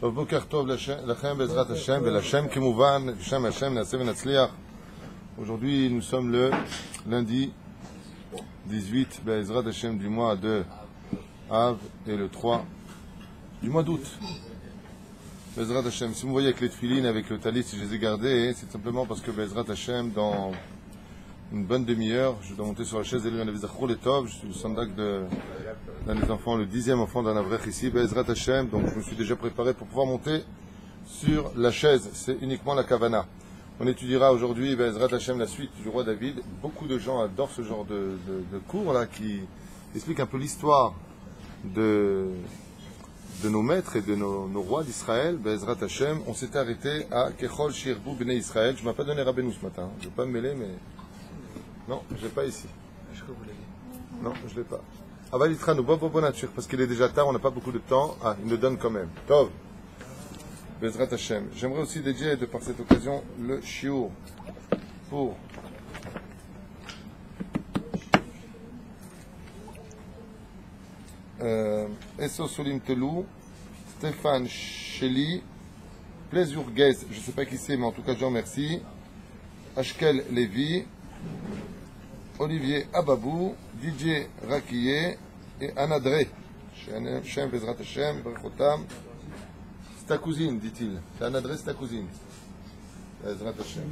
טוב, בוקר טוב לכם בעזרת השם ולשם כמובן, בשם השם נעשה ונצליח. Aujourd'hui nous sommes le lundi 18 בעזרת השם du mois de Av et le 3 du mois d'août. Bezrat Hashem, si vous voyez avec les tefilines, avec le talit, si je les ai gardés, c'est simplement parce que Bezrat Hashem, dans une bonne demi-heure, je dois monter sur la chaise et lire un Avizachro les Tov. Je suis le sandak d'un des enfants, le 10e enfant d'un Avrech ici, Bezrat Hashem, donc je me suis déjà préparé pour pouvoir monter sur la chaise. C'est uniquement la Kavana. On étudiera aujourd'hui, Bezrat Hashem, la suite du roi David. Beaucoup de gens adorent ce genre de cours là qui explique un peu l'histoire de nos maîtres et de nos rois d'Israël. Bezrat Hashem, on s'était arrêté à Kechol Shirbu Bnei Israël. Je ne m'ai pas donné Rabbeinu ce matin, je ne vais pas me mêler, mais non, je ne l'ai pas ici. Est-ce que vous l'avez? Non, je ne l'ai pas. Avalitra nous bon nature, parce qu'il est déjà tard, on n'a pas beaucoup de temps. Ah, il nous donne quand même. Tov. Bezrat Hashem. J'aimerais aussi dédier de par cette occasion le shiur pour Esso Solim Telou, Stéphane Sheli, Plaisir Guez, je ne sais pas qui c'est, mais en tout cas je remercie, Ashkel Lévy, Olivier Ababou, DJ Rakiye et Anadré. Shem Bezrat Hashem, Berchotam. C'est ta cousine, dit-il. C'est Anadré, c'est ta cousine. Bezrat Hashem.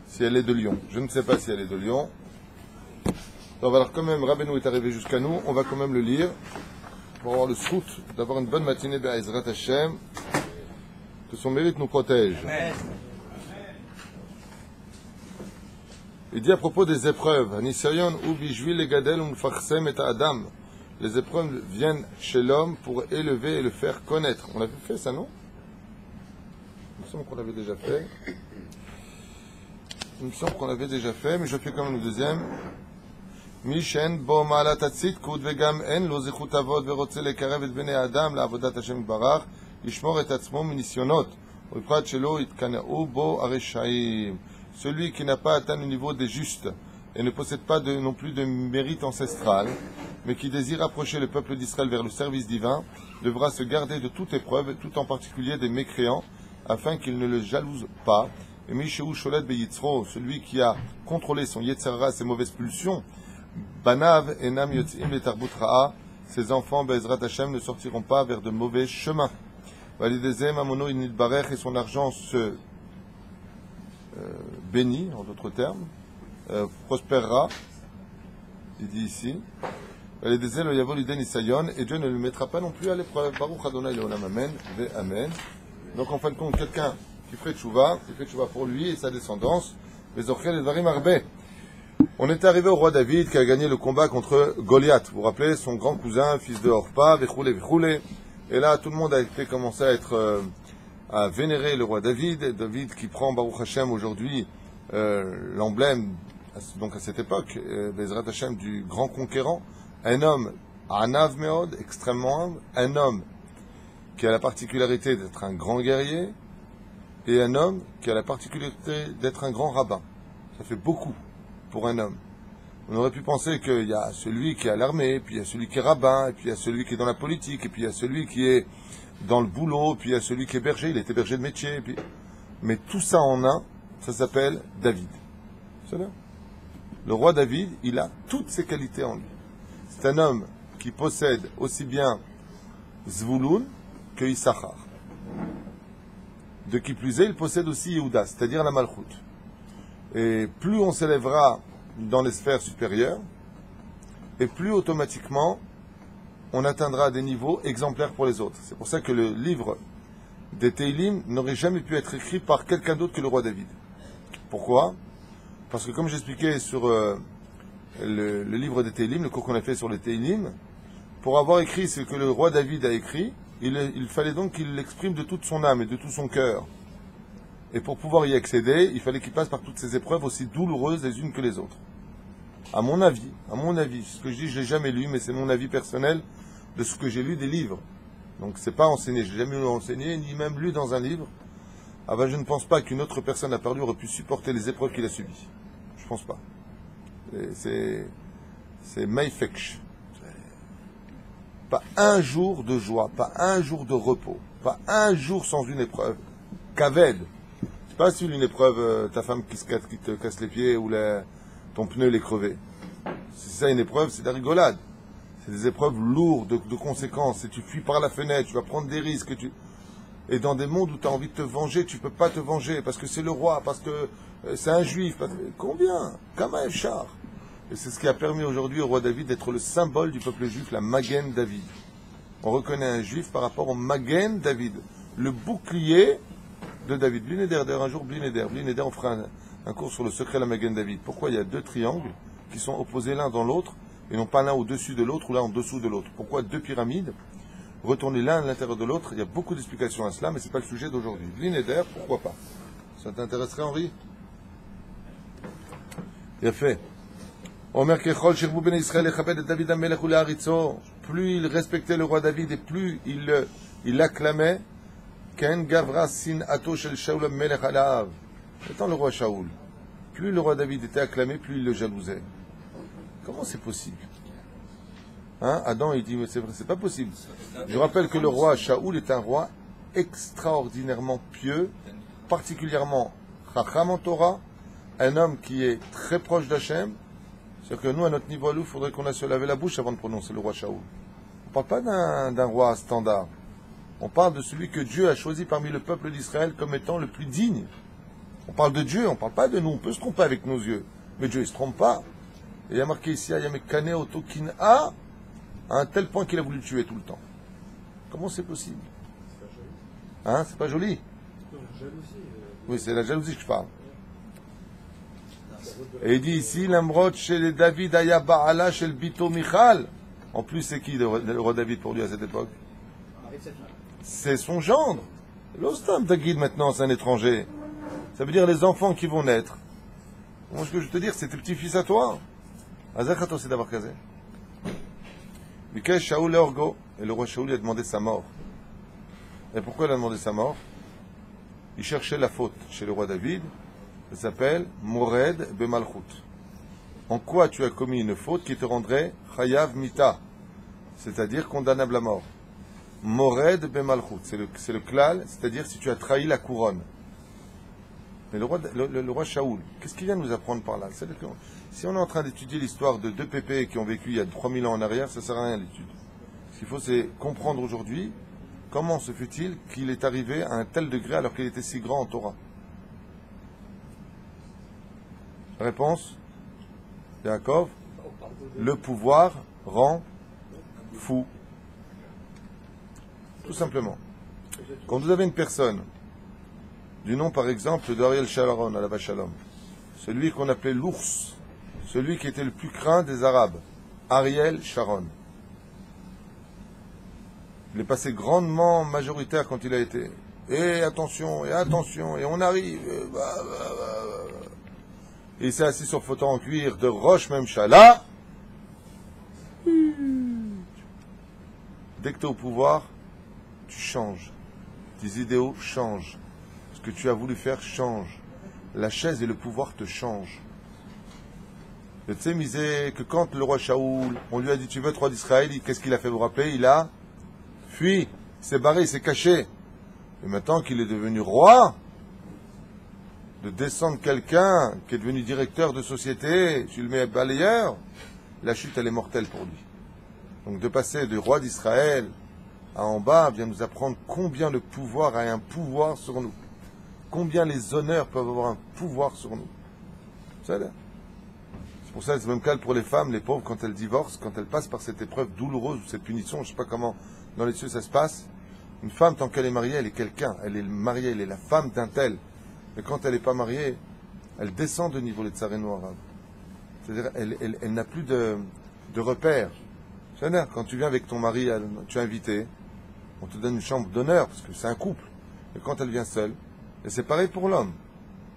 Si elle est de Lyon. Je ne sais pas si elle est de Lyon. Donc, alors, quand même, Rabbeinu est arrivé jusqu'à nous, on va quand même le lire pour avoir le sout d'avoir une bonne matinée Bezrat Hashem. Que son mérite nous protège. Amen. Il dit à propos des épreuves, les épreuves viennent chez l'homme pour élever et le faire connaître. On avait fait ça, non? Il me semble qu'on l'avait déjà fait. Il me semble qu'on l'avait déjà fait, mais je fais quand même le deuxième. Mishen bo ma'alat hatzidkut vegam en lo zechut avod verotze lekarev et bnei adam la'avodat Hashem yitbarach yishmor et atzmo minisyonot u'iprat shelo yitkana'u bo areshaim. Celui qui n'a pas atteint le niveau des justes et ne possède pas non plus de mérite ancestral, mais qui désire approcher le peuple d'Israël vers le service divin, devra se garder de toute épreuve, tout en particulier des mécréants, afin qu'ils ne le jalousent pas. Et Mishéou Sholet Beyitzro, celui qui a contrôlé son Yetzerara, ses mauvaises pulsions, Banav Enam Yotzim Letarbut Ra'a, ses enfants, Bezrat Hashem, ne sortiront pas vers de mauvais chemins. Validezem Amono Inidbarech, et son argent se béni, en d'autres termes, prospérera, il dit ici, et Dieu ne le mettra pas non plus à l'épreuve. Baruch Adonai Leolam, Amen, ve Amen. Donc en fin de compte, quelqu'un qui fait tchouva pour lui et sa descendance, les Orchel et Varim Arbe. On est arrivé au roi David qui a gagné le combat contre Goliath. Vous vous rappelez, son grand cousin, fils de Orpa, Vechoulé. Et là, tout le monde a commencé à vénérer le roi David. David qui prend Baruch Hashem aujourd'hui l'emblème, donc à cette époque, Bezrat Hashem, du grand conquérant, un homme Anav Meod, extrêmement humble, un homme qui a la particularité d'être un grand guerrier, et un homme qui a la particularité d'être un grand rabbin. Ça fait beaucoup pour un homme. On aurait pu penser qu'il y a celui qui est à l'armée, puis il y a celui qui est rabbin, et puis il y a celui qui est dans la politique, et puis il y a celui qui est dans le boulot, puis il y a celui qui est berger, il était berger de métier, puis... mais tout ça en un, ça s'appelle David. C'est là. Le roi David, il a toutes ses qualités en lui. C'est un homme qui possède aussi bien Zvouloun que Issachar. De qui plus est, il possède aussi Yehuda, c'est-à-dire la Malchut. Et plus on s'élèvera dans les sphères supérieures, et plus automatiquement on atteindra des niveaux exemplaires pour les autres. C'est pour ça que le livre des Teilim n'aurait jamais pu être écrit par quelqu'un d'autre que le roi David. Pourquoi? Parce que comme j'expliquais sur le livre des Teilim, le cours qu'on a fait sur les Teilim, pour avoir écrit ce que le roi David a écrit, il fallait donc qu'il l'exprime de toute son âme et de tout son cœur. Et pour pouvoir y accéder, il fallait qu'il passe par toutes ces épreuves aussi douloureuses les unes que les autres. À mon avis, ce que je dis, je l'ai jamais lu, mais c'est mon avis personnel de ce que j'ai lu des livres. Donc c'est pas enseigné, j'ai jamais enseigné, ni même lu dans un livre. Ah ben je ne pense pas qu'une autre personne à part lui aurait pu supporter les épreuves qu'il a subies. Je pense pas. C'est Maïfekch. Pas un jour de joie, pas un jour de repos, pas un jour sans une épreuve. Kaved. C'est pas si une épreuve, ta femme qui te casse les pieds ou ton pneu est crevé. Si c'est ça une épreuve, c'est de la rigolade. C'est des épreuves lourdes de conséquences. Et tu fuis par la fenêtre, tu vas prendre des risques. Et dans des mondes où tu as envie de te venger, tu ne peux pas te venger parce que c'est le roi, parce que c'est un juif. Combien? Kama Efchar. Et c'est ce qui a permis aujourd'hui au roi David d'être le symbole du peuple juif, la Magen David. On reconnaît un juif par rapport au Magen David, le bouclier de David. Blinéder, d'ailleurs un jour Blinéder, on fera un cours sur le secret de la Magen David. Pourquoi il y a deux triangles qui sont opposés l'un dans l'autre et non pas l'un au-dessus de l'autre ou l'un en dessous de l'autre? Pourquoi deux pyramides retourner l'un à l'intérieur de l'autre? Il y a beaucoup d'explications à cela, mais ce n'est pas le sujet d'aujourd'hui. Blinéder, pourquoi pas? Ça t'intéresserait, Henri? Il a fait. Plus il respectait le roi David et plus il l'acclamait, étant le roi Shaoul, plus le roi David était acclamé, plus il le jalousait. Comment c'est possible? Adam, il dit, mais c'est pas possible. Je rappelle que le roi Shaoul est un roi extraordinairement pieux, particulièrement Chacham en Torah, un homme qui est très proche d'Hachem. C'est-à-dire que nous, à notre niveau à nous, il faudrait qu'on aille se laver la bouche avant de prononcer le roi Shaoul. On ne parle pas d'un roi standard. On parle de celui que Dieu a choisi parmi le peuple d'Israël comme étant le plus digne. On parle de Dieu, on ne parle pas de nous. On peut se tromper avec nos yeux. Mais Dieu, il ne se trompe pas. Et il y a marqué ici, Ayamekane Otokin A, à un tel point qu'il a voulu le tuer tout le temps. Comment c'est possible? C'est pas joli? Oui, c'est la jalousie que je parle. Et il dit ici, l'Amrod chez David Ayaba'ala chez le Bito Michal. En plus, c'est qui le roi David pour lui à cette époque? C'est son gendre. L'Ostam Tagid maintenant, c'est un étranger. Ça veut dire les enfants qui vont naître. Moi, ce que je veux te dire, c'est tes petits-fils à toi. Azakhato, c'est d'avoir casé. Michael Shaoul Orgo. Et le roi Shaoul lui a demandé sa mort. Et pourquoi il a demandé sa mort? Il cherchait la faute chez le roi David. Ça s'appelle Mored Bemalchut. En quoi tu as commis une faute qui te rendrait Chayav Mita, c'est-à-dire condamnable à mort. Mored Bemalchut, c'est le klal, c'est-à-dire si tu as trahi la couronne. Mais le roi Shaoul, qu'est-ce qu'il vient nous apprendre par là? Si on est en train d'étudier l'histoire de deux pépés qui ont vécu il y a 3000 ans en arrière, ça ne sert à rien l'étude. Ce qu'il faut, c'est comprendre aujourd'hui comment se fait-il qu'il est arrivé à un tel degré alors qu'il était si grand en Torah. Réponse, Yaakov, le pouvoir rend fou. Tout simplement. Quand vous avez une personne, du nom par exemple d'Ariel Sharon à la Shalom, celui qu'on appelait l'ours, celui qui était le plus craint des Arabes, Ariel Sharon. Il est passé grandement majoritaire quand il a été. Et attention, et on arrive. Et il s'est assis sur le fauteuil en cuir de Rosh Memchala. Dès que tu es au pouvoir, tu changes. Tes idéaux changent. Ce que tu as voulu faire change. La chaise et le pouvoir te changent. Et tu sais, misé que quand le roi Shaoul, on lui a dit tu veux être roi d'Israël, qu'est-ce qu'il a fait, vous rappeler? Il a fui, il s'est barré, il s'est caché. Et maintenant qu'il est devenu roi, de descendre quelqu'un qui est devenu directeur de société, tu le mets balayeur, la chute elle est mortelle pour lui. Donc de passer de roi d'Israël à en bas vient nous apprendre combien le pouvoir a un pouvoir sur nous. Combien les honneurs peuvent avoir un pouvoir sur nous. C'est pour ça que c'est le même cas pour les femmes, les pauvres, quand elles divorcent, quand elles passent par cette épreuve douloureuse ou cette punition, je ne sais pas comment dans les cieux ça se passe. Une femme, tant qu'elle est mariée, elle est quelqu'un. Elle est mariée, elle est la femme d'un tel. Mais quand elle n'est pas mariée, elle descend de niveau les tsareno arabes. C'est-à-dire, elle n'a plus de repères. C'est-à-dire, quand tu viens avec ton mari, tu es invité, on te donne une chambre d'honneur, parce que c'est un couple. Et quand elle vient seule, et c'est pareil pour l'homme.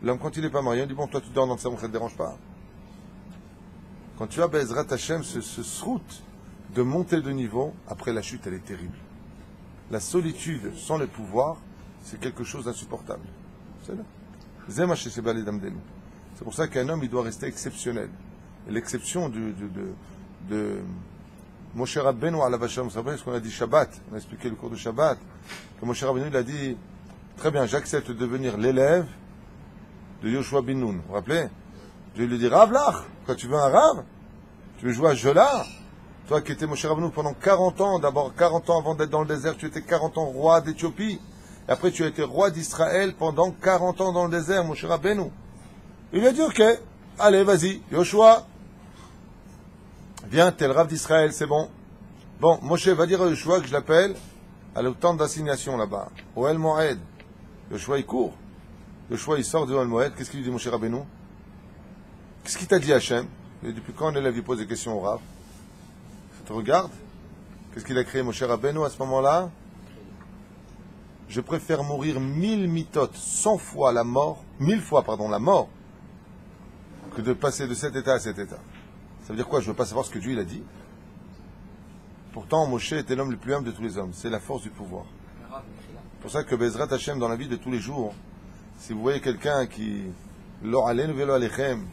L'homme, quand il n'est pas marié, on dit, bon, toi tu dors dans le salon, ça ne te dérange pas. Quand tu as Bezrat Hashem, ce srout de monter de niveau, après la chute, elle est terrible. La solitude sans le pouvoir, c'est quelque chose d'insupportable. C'est là. C'est pour ça qu'un homme, il doit rester exceptionnel. Et l'exception Moshe Rabbeinu à la Vachem, vous savez ce qu'on a dit Shabbat, on a expliqué le cours de Shabbat, que Moshe Rabbeinu il a dit, très bien, j'accepte de devenir l'élève de Yoshua bin Nun. Vous vous rappelez? Je lui ai dit, Rav Lach, quand tu veux un Rav, tu veux jouer à ce jeu-là? Toi qui étais Moshe Rabbeinu pendant 40 ans, d'abord 40 ans avant d'être dans le désert, tu étais 40 ans roi d'Éthiopie. Et après tu as été roi d'Israël pendant 40 ans dans le désert, Moshe Rabbeinu. Il lui a dit, ok, allez, vas-y, Yoshua. Viens, t'es le Rav d'Israël, c'est bon. Bon, Moshe va dire à Yoshua que je l'appelle à le temps d'assignation là-bas, au El Moed. Yoshua il court. Yoshua il sort de El Moed. Qu'est-ce qu'il dit Moshe Rabbeinu? Qu'est-ce qu'il t'a dit Hachem? Et depuis quand un élève lui pose des questions au Rav? Ça te regarde? Qu'est-ce qu'il a créé Moshe Rabbeinu à ce moment-là? Je préfère mourir 1000 mitotes, 100 fois la mort, 1000 fois, pardon, la mort, que de passer de cet état à cet état. Ça veut dire quoi? Je ne veux pas savoir ce que Dieu il a dit. Pourtant, Moshe était l'homme le plus humble de tous les hommes. C'est la force du pouvoir. C'est pour ça que Bezrat Hashem, dans la vie de tous les jours, si vous voyez quelqu'un qui... Lo aleinu velo alechem,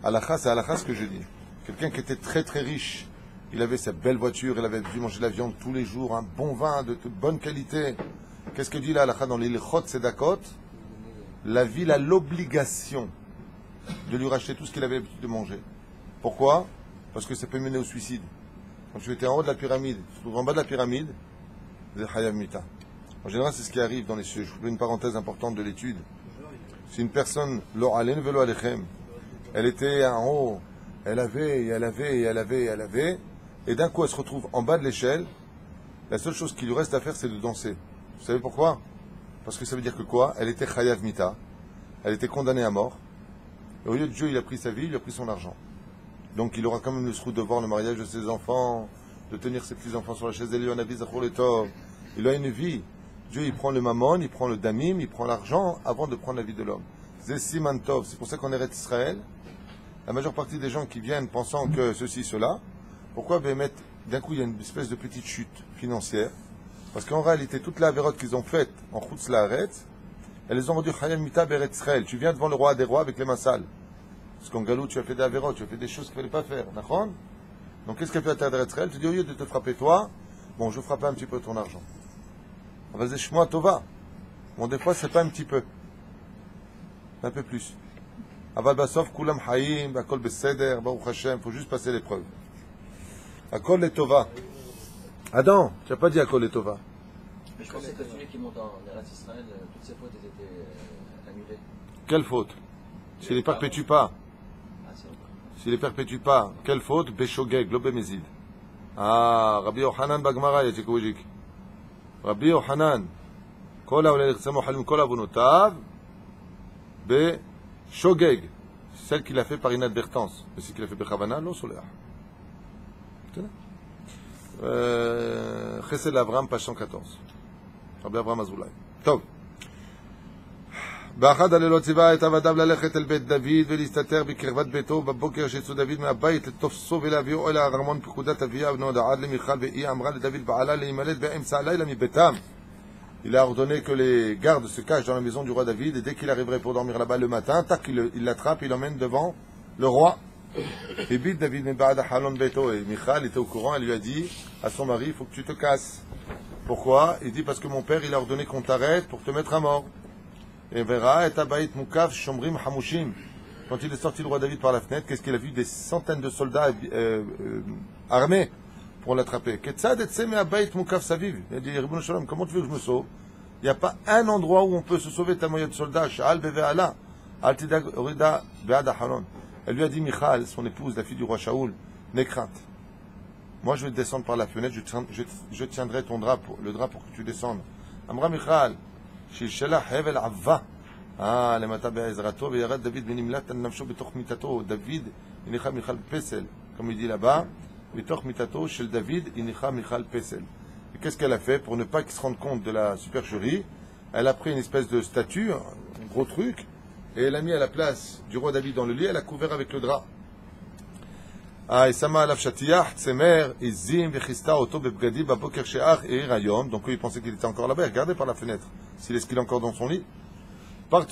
halakha, c'est halakha ce que je dis. Quelqu'un qui était très très riche, il avait sa belle voiture, il avait dû manger de la viande tous les jours, un bon vin de bonne qualité. Qu'est-ce que dit la halakha dans les Ilchot Tzedakot? La ville a l'obligation de lui racheter tout ce qu'il avait l'habitude de manger. Pourquoi? Parce que ça peut mener au suicide. Quand tu étais en haut de la pyramide, tu te trouves en bas de la pyramide, c'est Chayav Mita. En général, c'est ce qui arrive dans les cieux. Je vous fais une parenthèse importante de l'étude. Si une personne, Lo alen velo alechem, elle était en haut, elle avait, et d'un coup elle se retrouve en bas de l'échelle, la seule chose qui lui reste à faire, c'est de danser. Vous savez pourquoi? Parce que ça veut dire que quoi? Elle était Chayav Mita, elle était condamnée à mort, et au lieu de Dieu, il a pris sa vie, il a pris son argent. Donc il aura quand même le srout de voir le mariage de ses enfants, de tenir ses petits-enfants sur la chaise d'Elion, il a une vie. Dieu, il prend le mammon, il prend le damim, il prend l'argent avant de prendre la vie de l'homme. C'est Simantov. C'est pour ça qu'on est Israël. La majeure partie des gens qui viennent pensant que ceci, cela, pourquoi d'un coup il y a une espèce de petite chute financière? Parce qu'en réalité, toute la vérote qu'ils ont faite en Chutz Laaretz, elles les ont rendues Chayam Mita Beret Israël. Tu viens devant le roi des rois avec les massales. Parce qu'en Galou, tu as fait des avérotes, tu as fait des choses qu'il ne fallait pas faire. D'accord? Donc qu'est-ce qu'elle fait à terre d'Israël? Tu dis, au lieu de te frapper toi, bon, je frappe un petit peu ton argent. Vas-y, Shmoa Tova. Bon, des fois, c'est pas un petit peu. Un peu plus. Aval Basov, Kulam Haïm, Akol Beseder, Baruch Hashem, faut juste passer l'épreuve. Akol et Tova. Adam, tu n'as pas dit Akol et Tova. Mais je pensais que celui qui monte en Eretz Israël, toutes ses fautes étaient annulées. Quelle faute? S'il ne les perpétue pas. S'il ne les perpétue pas, quelle faute? Beshogeg, l'obéméside. Ah, Rabbi Yochanan Bagmara, Yatikoujik. Rabbi Yochanan, Kola ou l'Elechsamo Halim Kola Vunotav, Beshogeg. Celle qu'il a fait par inadvertance. Mais c'est qu'il a fait Bechavana, non, Soleah. Chesed l'Avram, page 114. Rabbi Avram Azoulay. Tov. באחד הלילות ציווה את עבדיו ללכת אל בית דוד ולהסתתר בקרבת ביתו בבוקר שיצאו דוד מהבית לתופסו ולהביאו אל הארמון פקודת אביה ונודע עד למיכל והיא אמרה לדוד בעלה להימלט באמצע הלילה מביתם. Il a ordonné que les gardes se cachent dans la maison du roi David et dès qu'il arriverait pour dormir là-bas le matin, tac, il l'attrape, il l'emmène devant le roi. Et bit David me'ba'ad halon beto et Michal était au courant, elle lui a dit à son mari, il faut que tu te casses. Pourquoi? Il dit parce que mon père il a ordonné qu'on t'arrête pour te mettre à mort. Et verra, et Abaït Moukav, Shomrim, Hamushim. Quand il est sorti le roi David par la fenêtre, qu'est-ce qu'il a vu? Des centaines de soldats armés pour l'attraper. Ketzad et Tseme Abaït Moukav Saviv. Il a dit, Ribono Shalom, comment tu veux que je me sauve? Il n'y a pas un endroit où on peut se sauver ta moyenne de soldats. Sha'al Beve'ala. Altidag Orida Be'ada Halon. Elle lui a dit, Michal, son épouse, la fille du roi Shaoul, n'aie crainte. Moi, je vais descendre par la fenêtre, je tiendrai ton drap, le drap pour que tu descendes. Amra Michal. שילשלה חבל עבה למטה בעזרתו וירד דוד ונמלט על נפשו בתוך מיטתו. דוד הניחה מיכל פסל, comme il dit là-bas, בתוך מיטתו של דוד הניחה מיכל פסל. Et qu'est-ce qu'elle a fait pour ne pas qu'il se rende compte de la supercherie? Elle a pris une espèce de statue, un gros truc, et elle a mis à la place du roi David dans le lit, elle a couvert avec le drap. Donc il pensait qu'il était encore là-bas, regardez par la fenêtre s'il est encore dans son lit. Ils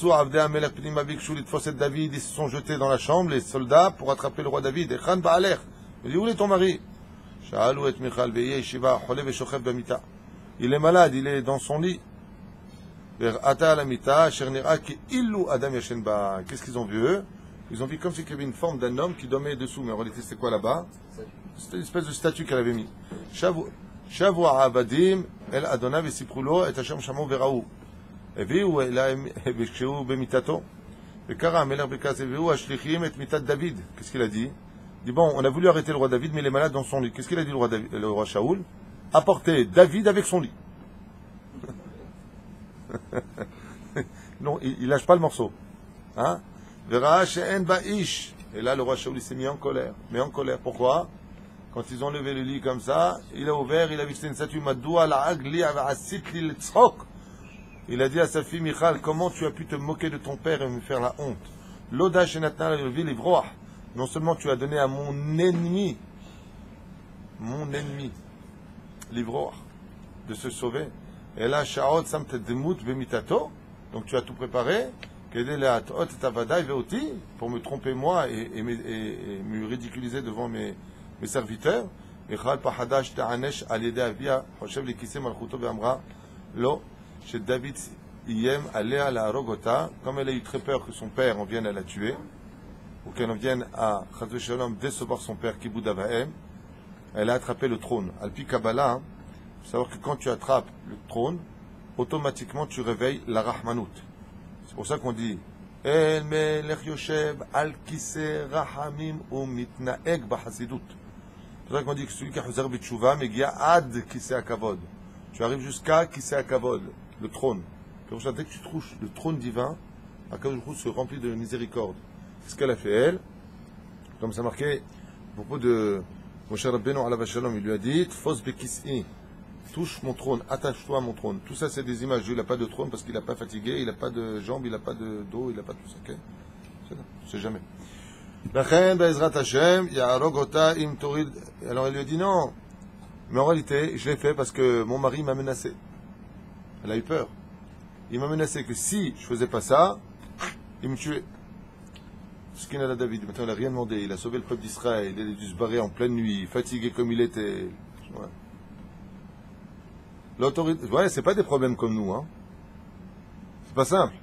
se sont jetés dans la chambre, les soldats, pour attraper le roi David. Il dit, où est ton mari? שאלו את מיכל ויהיה ישיבה, חולה ושוכב במיטה. Il est malade, il est dans son lit. והראתה על המיטה, אשר נראה כאילו אדם ישן בה. Qu'est-ce qu'ils ont vu eux? Ils ont vu comme si il y avait une forme d'un homme qui dormait dessous. Mais en réalité, c'était quoi là-bas? C'était une espèce de statue qu'elle avait mis. שבו העבדים אל אדוניו וסיפרו לו את אשר שמעו וראו. הביאו אליהם כשהוא במיטתו. וקרא המלך בכעס, הביאו השליחים את מיטת דוד. Qu'est-ce qu'il a dit? Il dit bon, on a voulu arrêter le roi David, mais il est malade dans son lit. Qu'est-ce qu'il a dit le roi Shaoul? Apportez David avec son lit. Non, il lâche pas le morceau. Hein? Vera she'en ba'ish. Et là, le roi Shaoul s'est mis en colère. Mais en colère, pourquoi? Quand ils ont levé le lit comme ça, il a ouvert, il a vu que c'était une statue. Madoua la'agli asit li l'tzok. Il a dit à sa fille Michal, comment tu as pu te moquer de ton père et me faire la honte? L'oda shenatna levi livroah. Non seulement tu as donné à mon ennemi, livroah, de se sauver. Et là, Shaot samt demut bemitato. Donc tu as tout préparé. Pour me tromper moi et me ridiculiser devant mes serviteurs. Chez David Iyem allait à la Rogota, comme elle a eu très peur que son père en vienne à la tuer, ou qu'elle en vienne à Chazvé Shalom décevoir son père Kibud Avahem, elle a attrapé le trône. Alpi Kabbalah, il faut savoir que quand tu attrapes le trône, automatiquement tu réveilles la Rahmanout. C'est pour ça qu'on dit El Melech Yoshev Al Kiseh Rahamim ou Mitnaeg Bahasidut. C'est pour ça qu'on dit que celui qui a Huzer B'Tshuva Megia Ad Kiseh Akavod. Tu arrives jusqu'à Kiseh Akavod, le trône. Dès que tu touches le trône divin, Akadosh Baruch Hu se remplit de miséricorde. C'est ce qu'elle a fait elle. Comme ça marqué à propos de Moshe Rabbeinu alav shalom, il lui a dit Tfos Bekis'i, touche mon trône, attache-toi à mon trône. Tout ça c'est des images. Dieu n'a pas de trône parce qu'il n'a pas fatigué, il n'a pas de jambes, il n'a pas de dos, il n'a pas de tout ça. Okay? C'est jamais. Alors elle lui a dit non. Mais en réalité, je l'ai fait parce que mon mari m'a menacé. Elle a eu peur. Il m'a menacé que si je faisais pas ça, il me tuait. Ce qu'il a à David, maintenant il n'a rien demandé. Il a sauvé le peuple d'Israël. Il a dû se barrer en pleine nuit, fatigué comme il était. Ouais. L'autorité, ouais, c'est pas des problèmes comme nous, hein. C'est pas simple.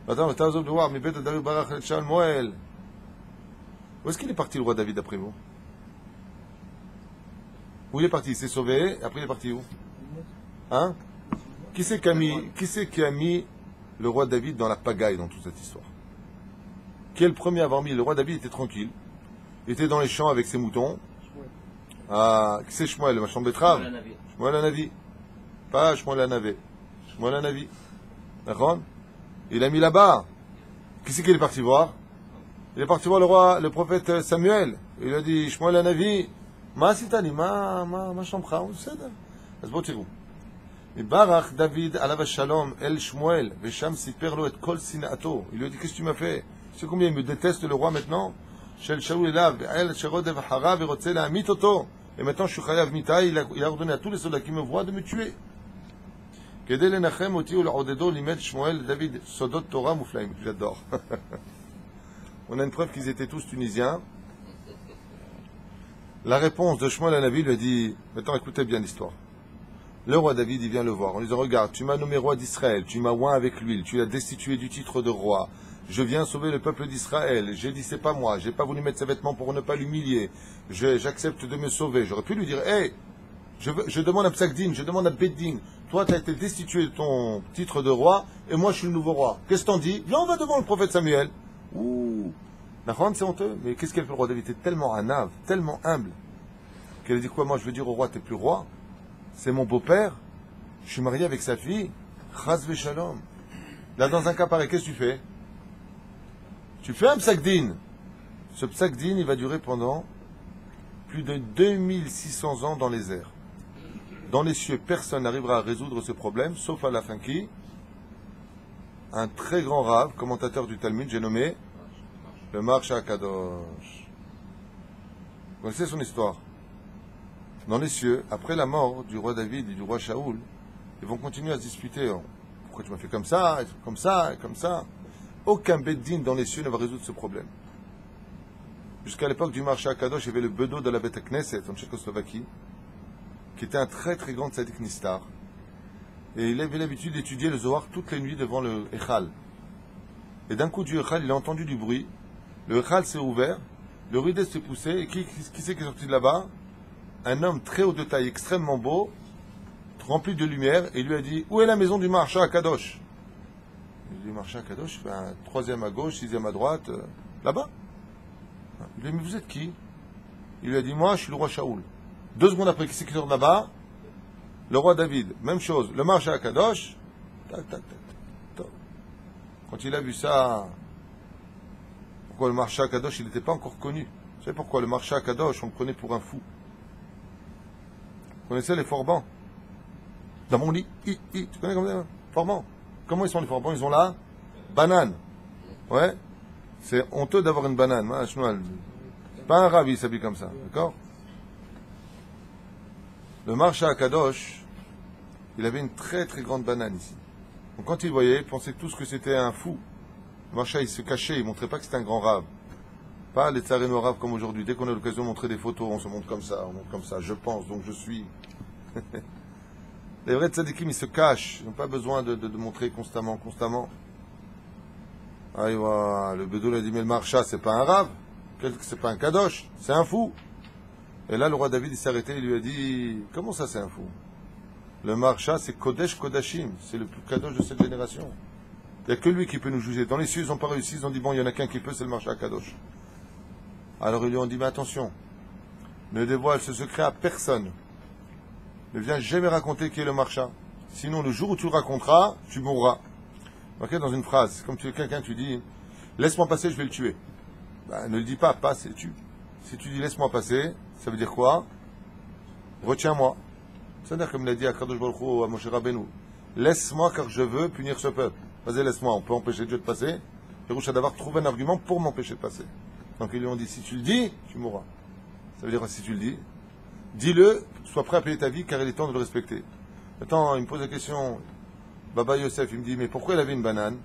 Attends, t'as besoin de voir, mais bête de David Barach, Shaul Moël. Où est-ce qu'il est parti le roi David d'après vous? Où il est parti? Il s'est sauvé, après il est parti où? Hein? Qui c'est qui a mis le roi David dans la pagaille dans toute cette histoire? Qui est le premier à avoir mis? Le roi David était tranquille. Il était dans les champs avec ses moutons. Ah, qui c'est Shmuel, le machin de betterave? Shmuel Hanavi. Pas Shmuel Hanavi. Shmuel Hanavi. D'accord? Il a mis là-bas. Qui c'est qu'il est parti voir? Il est parti voir le prophète Samuel. Il a dit Shmuel Hanavi. מה עשית לי? מה שלומך? הוא בסדר. אז בואו תראו. מברך דוד עליו השלום אל שמואל, ושם סיפר לו את כל שנאתו. Il lui a dit, qu'est-ce que tu m'as fait? Tu sais combien il me déteste le roi maintenant? של שאול אליו, ואל שרודף אחריו ורוצה להמית אותו. Et maintenant je suis חייב מיתה, il a ordonné à tous les soldats qui me voient de me tuer. כדי לנחם אותי ולעודדו לימד שמואל דוד סודות תורה מופלאים. J'adore. On a une preuve qu'ils étaient tous tunisiens. La réponse de Shmuel Hanavi lui a dit, maintenant écoutez bien l'histoire. Le roi David, il vient le voir. On lui dit, regarde, tu m'as nommé roi d'Israël, tu m'as oint avec l'huile, tu l'as destitué du titre de roi. Je viens sauver le peuple d'Israël. J'ai dit, c'est pas moi, j'ai pas voulu mettre ses vêtements pour ne pas l'humilier. J'accepte de me sauver. J'aurais pu lui dire, hé, je demande à Psakdin, je demande à Beddin. Toi, tu as été destitué de ton titre de roi, et moi, je suis le nouveau roi. Qu'est-ce que t'en dis? Viens, on va devant le prophète Samuel. Ouh. C'est honteux, mais qu'est-ce qu'elle fait le roi David? Il était tellement anave, tellement humble, qu'elle a dit quoi? Moi je veux dire au roi, t'es plus roi, c'est mon beau-père, je suis marié avec sa fille, Chaz v'Shalom. Là dans un cas pareil, qu'est-ce que tu fais? Tu fais un psakdin. Ce psakdin, il va durer pendant plus de 2600 ans dans les airs. Dans les cieux, personne n'arrivera à résoudre ce problème, sauf à la fin qui? Un très grand rave, commentateur du Talmud, j'ai nommé le Maharsha Kadosh. Vous connaissez son histoire? Dans les cieux, après la mort du roi David et du roi Shaoul, ils vont continuer à se disputer. Pourquoi tu m'as fait comme ça, comme ça, comme ça? Aucun beddin dans les cieux ne va résoudre ce problème. Jusqu'à l'époque du marché à Kadosh, il y avait le bedeau de la Beth Knesset en Tchécoslovaquie, qui était un très très grand tzaddik nistar. Et il avait l'habitude d'étudier le Zohar toutes les nuits devant le Echal. Et d'un coup du Echal, il a entendu du bruit. Le Echal s'est ouvert, le rideau s'est poussé, et qui c'est qui est sorti de là-bas? Un homme très haut de taille, extrêmement beau, rempli de lumière, et il lui a dit: où est la maison du marché à Kadosh? Il dit: marché à Kadosh, ben, 3e à gauche, 6e à droite, là-bas. Il lui a dit: mais vous êtes qui? Il lui a dit: moi, je suis le roi Shaoul. 2 secondes après, qui c'est qui sort de là-bas? Le roi David. Même chose, le marché à Kadosh. Tac, tac, tac, tac. Quand il a vu ça, pourquoi le marché à Kadosh, il n'était pas encore connu. Vous savez pourquoi le marché à Kadosh, on le prenait pour un fou? Vous connaissez les forbans? Dans mon lit, tu connais comme ça? Forbans. Comment ils sont les forbans? Ils ont la banane. Ouais. C'est honteux d'avoir une banane. Pas un rave, il s'habille comme ça. D'accord? Le marché à Kadosh, il avait une très très grande banane ici. Donc quand il voyait, il pensait tous que c'était un fou. Le marché, il se cachait, il ne montrait pas que c'était un grand rave. Pas les tsareno raves comme aujourd'hui. Dès qu'on a l'occasion de montrer des photos, on se montre comme ça, on montre comme ça. Je pense, donc je suis. Les vrais tzadikim, ils se cachent. Ils n'ont pas besoin de montrer constamment. Ah, le Bedoul a dit: mais le marcha, c'est pas un rave, c'est pas un kadosh, c'est un fou. Et là, le roi David, il s'est arrêté, il lui a dit: comment ça, c'est un fou? Le marcha, c'est Kodesh Kodashim, c'est le plus kadosh de cette génération. Il n'y a que lui qui peut nous juger. Dans les cieux, ils n'ont pas réussi, ils ont dit: bon, il y en a qu'un qui peut, c'est le marcha kadosh. Alors ils lui ont dit: mais attention, ne dévoile ce secret à personne. Ne viens jamais raconter qui est le marcha. Sinon, le jour où tu le raconteras, tu mourras. Marqué dans une phrase, comme tu es quelqu'un, tu dis: laisse-moi passer, je vais le tuer. Ben, ne le dis pas, passe et tue. Si tu dis laisse-moi passer, ça veut dire quoi? Retiens-moi. C'est-à-dire, comme l'a dit à Kadosh Baruch Hu, à Moshe Rabbeinu: laisse-moi car je veux punir ce peuple. Vas-y, laisse-moi, on peut empêcher Dieu de passer. Pérouche d'avoir trouvé un argument pour m'empêcher de passer. Donc ils lui ont dit: si tu le dis, tu mourras. Ça veut dire, si tu le dis, dis-le, sois prêt à payer ta vie car il est temps de le respecter. Maintenant, il me pose la question, Baba Yosef, il me dit: mais pourquoi il avait une banane?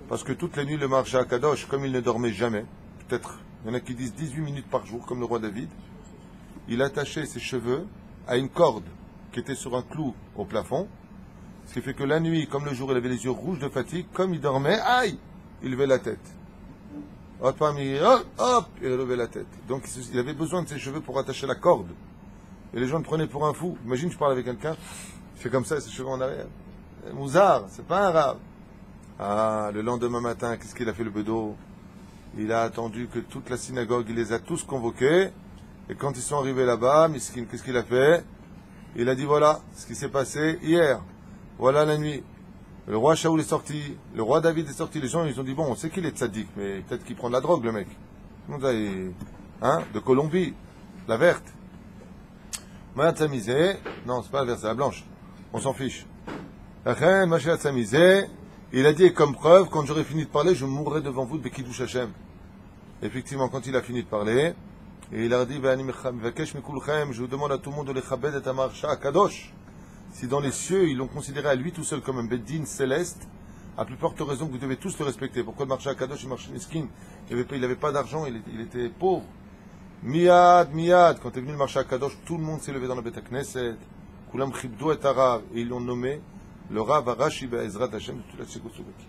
Parce que toutes les nuits, le marché à Kadosh, comme il ne dormait jamais, peut-être, il y en a qui disent 18 minutes par jour, comme le roi David, il attachait ses cheveux à une corde qui était sur un clou au plafond, ce qui fait que la nuit, comme le jour, il avait les yeux rouges de fatigue, comme il dormait, aïe, il levait la tête. Hop, il levait la tête. Donc il avait besoin de ses cheveux pour attacher la corde. Et les gens le prenaient pour un fou. Imagine, tu parles avec quelqu'un, il fait comme ça, ses cheveux en arrière. Mouzard, c'est pas un rave. Ah, le lendemain matin, qu'est-ce qu'il a fait le bedeau? Il a attendu que toute la synagogue, il les a tous convoqués. Et quand ils sont arrivés là-bas, Miskin, qu'est-ce qu'il a fait? Il a dit: voilà ce qui s'est passé hier. Voilà la nuit. Le roi Shaoul est sorti, le roi David est sorti. Les gens, ils ont dit: bon, on sait qu'il est tzaddik, mais peut-être qu'il prend de la drogue, le mec. Hein, de Colombie, la verte. Ma Tzamizé, non, c'est pas la verte, c'est la blanche. On s'en fiche. Machin Tzamizé, il a dit: comme preuve, quand j'aurai fini de parler, je mourrai devant vous de Bekidouch Hashem. Effectivement, quand il a fini de parler, et il a dit: je vous demande à tout le monde de les chabed et amarcha kadosh. Si dans les cieux, ils l'ont considéré à lui tout seul comme un beddin céleste, à plus forte raison que vous devez tous le respecter. Pourquoi le marché à Kadosh, il marchait miskin? Il n'avait pas d'argent, il était pauvre. Miad, quand est venu le marché à Kadosh, tout le monde s'est levé dans la Beth Knesset. Kulam chibdou et arav, et ils l'ont nommé le Rav Arashi Be'ezrat Hashem de toute la Tchécoslovaquie.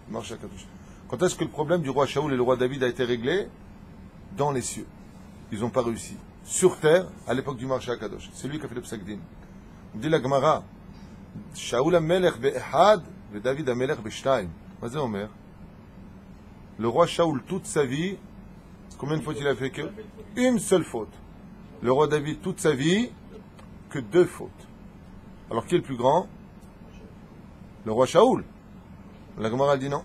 Le marché à Kadosh. Quand est-ce que le problème du roi Shaoul et le roi David a été réglé? Dans les cieux. Ils n'ont pas réussi. Sur terre, à l'époque du marché à Kadosh. C'est lui qui a fait le psakdin. On dit la Gemara: Shaoul Amelech be'ehad, et David Amelech be'shtaim. Vas-y, Omer. Le roi Shaoul, toute sa vie, combien de fautes il a fait que? Une seule faute. Le roi David, toute sa vie, que 2 fautes. Alors qui est le plus grand? Le roi Shaoul. La Gemara dit non.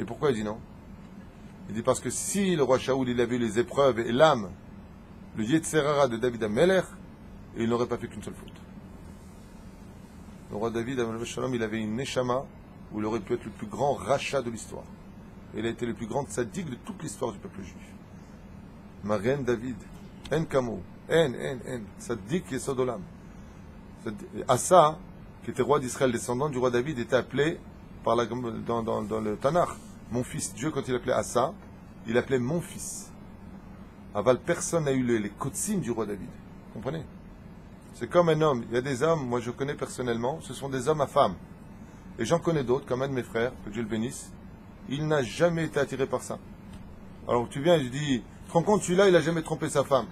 Et pourquoi il dit non? Il dit parce que si le roi Shaoul il avait eu les épreuves et l'âme, le Yetzerara de David Amelech, il n'aurait pas fait qu'une seule faute. Le roi David il avait une neshama où il aurait pu être le plus grand rachat de l'histoire. Il a été le plus grand tzaddik de toute l'histoire du peuple juif. Magen David, en kamo, en, tzaddik yesodolam. Asa, qui était roi d'Israël, descendant du roi David, était appelé dans le Tanakh. Mon fils. Dieu, quand il appelait Asa, il appelait mon fils. Aval, personne n'a eu les kotsim du roi David. Vous comprenez? C'est comme un homme. Il y a des hommes, moi je connais personnellement, ce sont des hommes à femmes. Et j'en connais d'autres, comme un de mes frères, que Dieu le bénisse. Il n'a jamais été attiré par ça. Alors tu viens et je dis, tu te rends compte, celui-là, il n'a jamais trompé sa femme.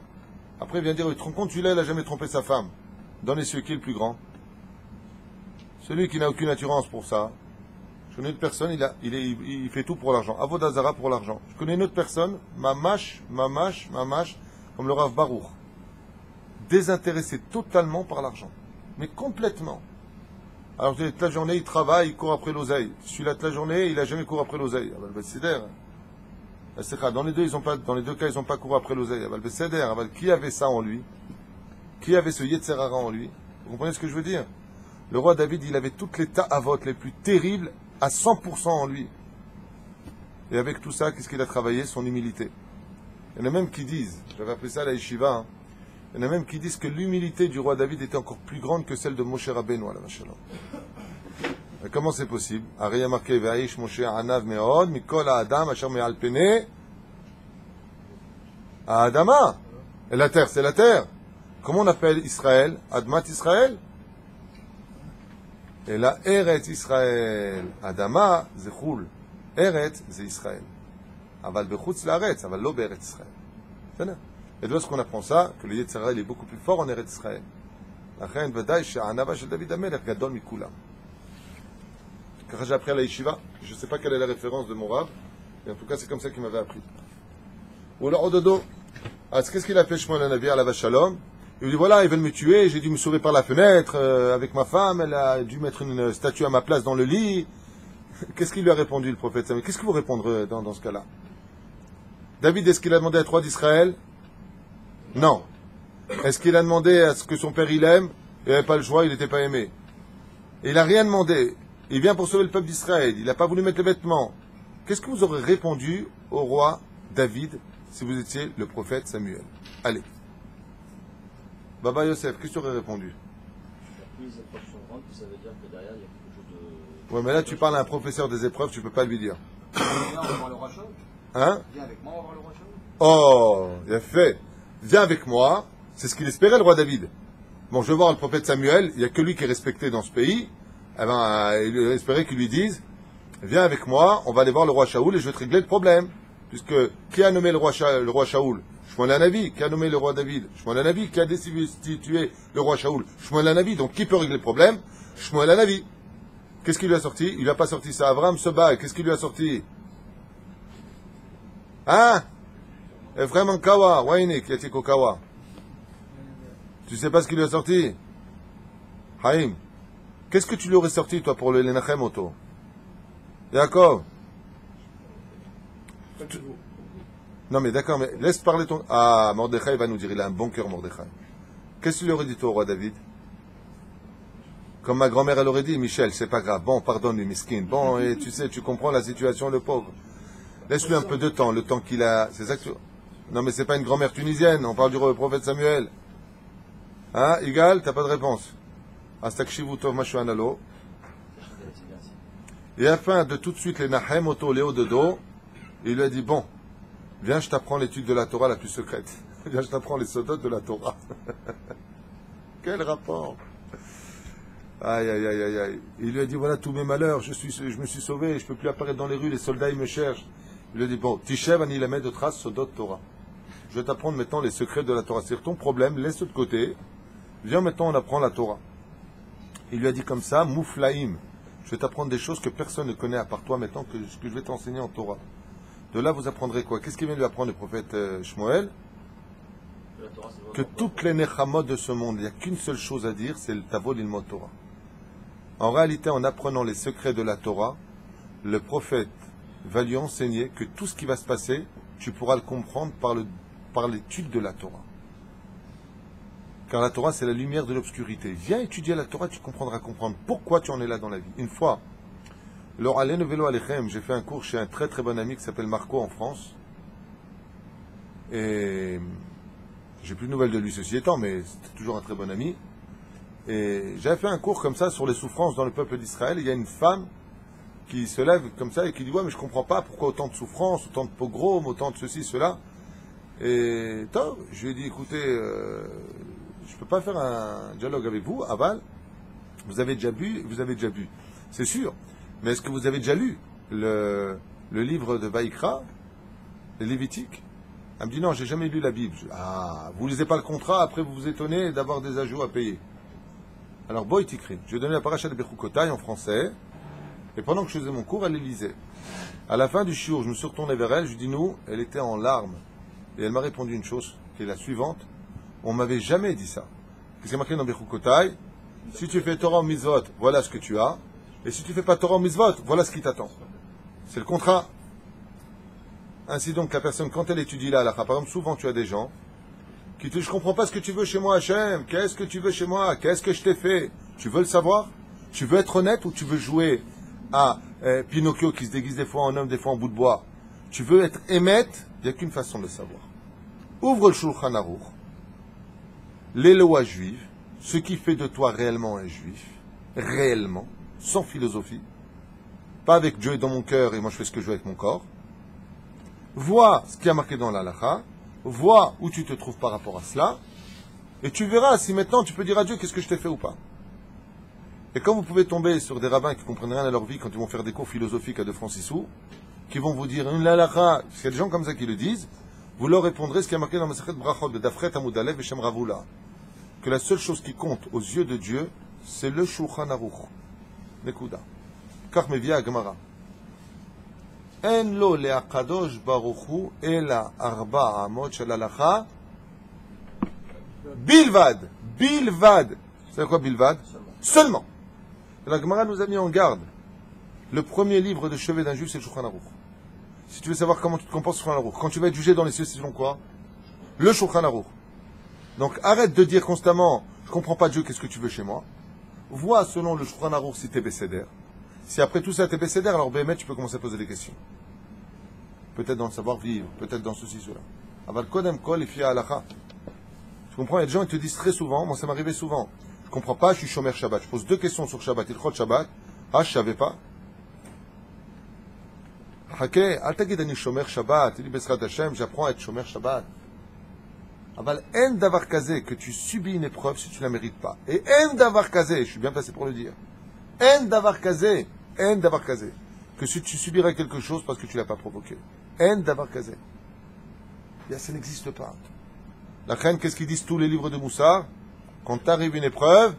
Après, il vient dire, tu te rends compte, celui-là, il n'a jamais trompé sa femme. Dans les cieux, qui est le plus grand? Celui qui n'a aucune attirance pour ça. Je connais une personne, il fait tout pour l'argent. Avodazara pour l'argent. Je connais une autre personne, mamash, comme le Rav Baruch. Désintéressé totalement par l'argent. Mais complètement. Alors, toute la journée, il travaille, il court après l'oseille. Celui-là, toute la journée, il n'a jamais couru après l'oseille. Dans les deux cas, ils n'ont pas couru après l'oseille. Qui avait ça en lui? Qui avait ce Yetzer Hara en lui? Vous comprenez ce que je veux dire? Le roi David, il avait toutes les ta'avot les plus terribles à 100% en lui. Et avec tout ça, qu'est-ce qu'il a travaillé? Son humilité. Il y en a même qui disent, j'avais appris ça à la Yeshiva, il y en a même qui disent que l'humilité du roi David était encore plus grande que celle de Moshe Rabbeinu. Mais comment c'est possible? Ariya marqué Ve'aish Moshe Anav Me'od Mikol Adam Asher Me'al Pene Adama. Et la terre, c'est la terre. Comment on appelle Israël? Admat Israël. Et la Eretz Israël. Adama, c'est Chul. Eretz, c'est Israël. Aval Bechutz l'Aretz, Aval lo Be'eretz Israël. C'est là. Et de lorsqu'on apprend ça, que le Yetzer Hara est beaucoup plus fort en Eretz Israël. Lachen Vadaï She'anava Shel David HaMelech Gadol Mikulam. Car j'ai appris à la Yeshiva, je ne sais pas quelle est la référence de mon Rav, mais en tout cas c'est comme ça qu'il m'avait appris. Ou alors Ododo, qu'est-ce qu'il a fait Shmuel HaNavi à la Shalom? Il lui dit voilà, ils veulent me tuer, j'ai dû me sauver par la fenêtre, avec ma femme, elle a dû mettre une statue à ma place dans le lit. Qu'est-ce qu'il lui a répondu le prophète? Qu'est-ce que vous répondrez dans ce cas-là? David, est-ce qu'il a demandé à trois d'Israël? Non. Est-ce qu'il a demandé à ce que son père il aime? Il n'avait pas le choix, il n'était pas aimé. Et il n'a rien demandé. Il vient pour sauver le peuple d'Israël. Il n'a pas voulu mettre les vêtements. Qu'est-ce que vous aurez répondu au roi David si vous étiez le prophète Samuel? Allez. Baba Yosef, qu'est-ce que tu aurais répondu? Plus les épreuves sont grandes, plus ça veut dire que derrière il y a quelque chose de. Ouais, mais là tu parles à un professeur des épreuves, tu peux pas lui dire. Viens, on va voir le roi Shaul. Hein? Viens avec moi, on va voir le roi Shaul. Oh, il a fait. Viens avec moi. C'est ce qu'il espérait le roi David. Bon, je vais voir le prophète Samuel. Il n'y a que lui qui est respecté dans ce pays. Eh ben, il espérait qu'il lui dise, viens avec moi, on va aller voir le roi Shaoul et je vais te régler le problème. Puisque, qui a nommé le roi Shaoul? Shmuel HaNavi. Qui a nommé le roi David? Shmuel HaNavi. Qui a destitué le roi Shaoul? Shmuel HaNavi. Donc, qui peut régler le problème? Shmuel HaNavi. Qu'est-ce qu'il lui a sorti? Il lui a pas sorti ça. Avram Seba, qu'est-ce qu'il lui a sorti? Hein? Ephraim Ankawa, Wainik, Yatiko Kawa. Tu sais pas ce qu'il lui a sorti? Haïm. Qu'est-ce que tu lui aurais sorti, toi, pour le Lenachem Oto? Yaakov. Non, mais d'accord, mais laisse parler ton. Ah, Mordechai va nous dire, il a un bon cœur, Mordechai. Qu'est-ce que tu lui aurais dit, toi, au roi David? Comme ma grand-mère, elle aurait dit, Michel, c'est pas grave. Bon, pardonne-lui, miskin. Bon, et tu sais, tu comprends la situation, le pauvre. Laisse-lui un peu de temps, le temps qu'il a. C'est ça que tu. Non, mais c'est pas une grand-mère tunisienne, on parle du prophète Samuel. Hein, Igal, t'as pas de réponse. Astakshivutov Mashuanalo. Et afin de tout de suite les Nahem Oto Léo Dodo, il lui a dit bon, viens, je t'apprends l'étude de la Torah la plus secrète. Viens, je t'apprends les sodotes de la Torah. Quel rapport? Aïe, aïe, aïe, aïe, aïe. Il lui a dit voilà tous mes malheurs, je me suis sauvé, je peux plus apparaître dans les rues, les soldats ils me cherchent. Il lui a dit bon, Tishev ani lamed de trace sodot Torah. Je vais t'apprendre maintenant les secrets de la Torah. C'est-à-dire ton problème, laisse-le de côté. Viens maintenant, on apprend la Torah. Il lui a dit comme ça, Mouflaïm, je vais t'apprendre des choses que personne ne connaît à part toi maintenant, que je vais t'enseigner en Torah. De là, vous apprendrez quoi? Qu'est-ce qu'il vient de lui apprendre le prophète Shmuel? Que toutes les nechamot de ce monde, il n'y a qu'une seule chose à dire, c'est le tavo l'ilmot Torah. En réalité, en apprenant les secrets de la Torah, le prophète va lui enseigner que tout ce qui va se passer, tu pourras le comprendre par l'étude de la Torah. Car la Torah, c'est la lumière de l'obscurité. Viens étudier la Torah, tu comprendras pourquoi tu en es là dans la vie. Une fois, lors Alenu Velo Alechem, j'ai fait un cours chez un très très bon ami qui s'appelle Marco en France. Et j'ai plus de nouvelles de lui ceci étant, mais c'était toujours un très bon ami. Et j'avais fait un cours comme ça sur les souffrances dans le peuple d'Israël. Il y a une femme qui se lève comme ça et qui dit ouais mais je comprends pas pourquoi autant de souffrance, autant de pogroms, autant de ceci, cela. Et toi, je lui ai dit écoutez, je peux pas faire un dialogue avec vous, Aval, vous avez déjà bu, c'est sûr, mais est-ce que vous avez déjà lu le livre de Vaïkra, le Lévitique? Elle me dit non, j'ai jamais lu la Bible. Ah, vous lisez pas le contrat, après vous vous étonnez d'avoir des ajouts à payer. Alors Boy Tikri, je lui ai donné la paracha de Bechukotai en français, et pendant que je faisais mon cours, elle les lisait. À la fin du shiur, je me suis retourné vers elle, je lui ai dit nous, elle était en larmes. Et elle m'a répondu une chose, qui est la suivante. On m'avait jamais dit ça. Qu'est-ce qui est marqué dans Bechukotai? Si tu fais Torah Mitzvot, voilà ce que tu as. Et si tu fais pas Torah Mitzvot, voilà ce qui t'attend. C'est le contrat. Ainsi donc, la personne, quand elle étudie la halakha, par exemple, souvent tu as des gens qui te disent, je comprends pas ce que tu veux chez moi, Hachem. Qu'est-ce que tu veux chez moi? Qu'est-ce que je t'ai fait? Tu veux le savoir? Tu veux être honnête ou tu veux jouer à Pinocchio qui se déguise des fois en homme, des fois en bout de bois? Tu veux être émette? Il n'y a qu'une façon de le savoir. Ouvre le Shulchan Aruch, les lois juives, ce qui fait de toi réellement un juif, réellement, sans philosophie, pas avec Dieu dans mon cœur et moi je fais ce que je veux avec mon corps. Vois ce qui y a marqué dans l'halakha, vois où tu te trouves par rapport à cela, et tu verras si maintenant tu peux dire à Dieu qu'est-ce que je t'ai fait ou pas. Et quand vous pouvez tomber sur des rabbins qui ne comprennent rien à leur vie quand ils vont faire des cours philosophiques à 2 francs 6 sous, qui vont vous dire une l'halakha, parce qu'il y a des gens comme ça qui le disent, vous leur répondrez ce qui est marqué dans Masechet Brachot de Dafret Amud Aleph et Shem Ravula, que la seule chose qui compte aux yeux de Dieu, c'est le Shulchan Aruch. Nekuda. Kach mevia Gemara. En lo le'akadosh baruch hu ela arba amot shel halacha bilvad. Bilvad. C'est quoi bilvad? Seulement. La Gemara nous a mis en garde. Le premier livre de chevet d'un juif, c'est le Shulchan Aruch. Si tu veux savoir comment tu te comportes sur le Shulchan Aruch, quand tu vas être jugé dans les cieux, c'est selon quoi? Le Shulchan Aruch. Donc arrête de dire constamment, je comprends pas Dieu, qu'est-ce que tu veux chez moi? Vois selon le Shulchan Aruch si t'es bécédère. Si après tout ça t'es bécédère, alors Béhémet, tu peux commencer à poser des questions. Peut-être dans le savoir-vivre, peut-être dans ceci, cela. Aval kodem kol ifi halakha. Tu comprends? Il y a des gens qui te disent très souvent, moi ça m'arrivait souvent, je comprends pas, je suis shomer Shabbat. Je pose 2 questions sur Shabbat, ilchot Shabbat. Ah, je savais pas. Hake, al tagid ani shomer Shabbat. Il dit Besrat Hashem, j'apprends à être shomer Shabbat. Aval en davar kazé, que tu subis une épreuve si tu la mérites pas. Et en davar kazé, je suis bien placé pour le dire. En davar kazé, que si tu subiras quelque chose parce que tu l'as pas provoqué. En davar kazé. Bien, ça n'existe pas. La reine, qu'est-ce qu'ils disent tous les livres de Moussar? Quand t'arrive une épreuve,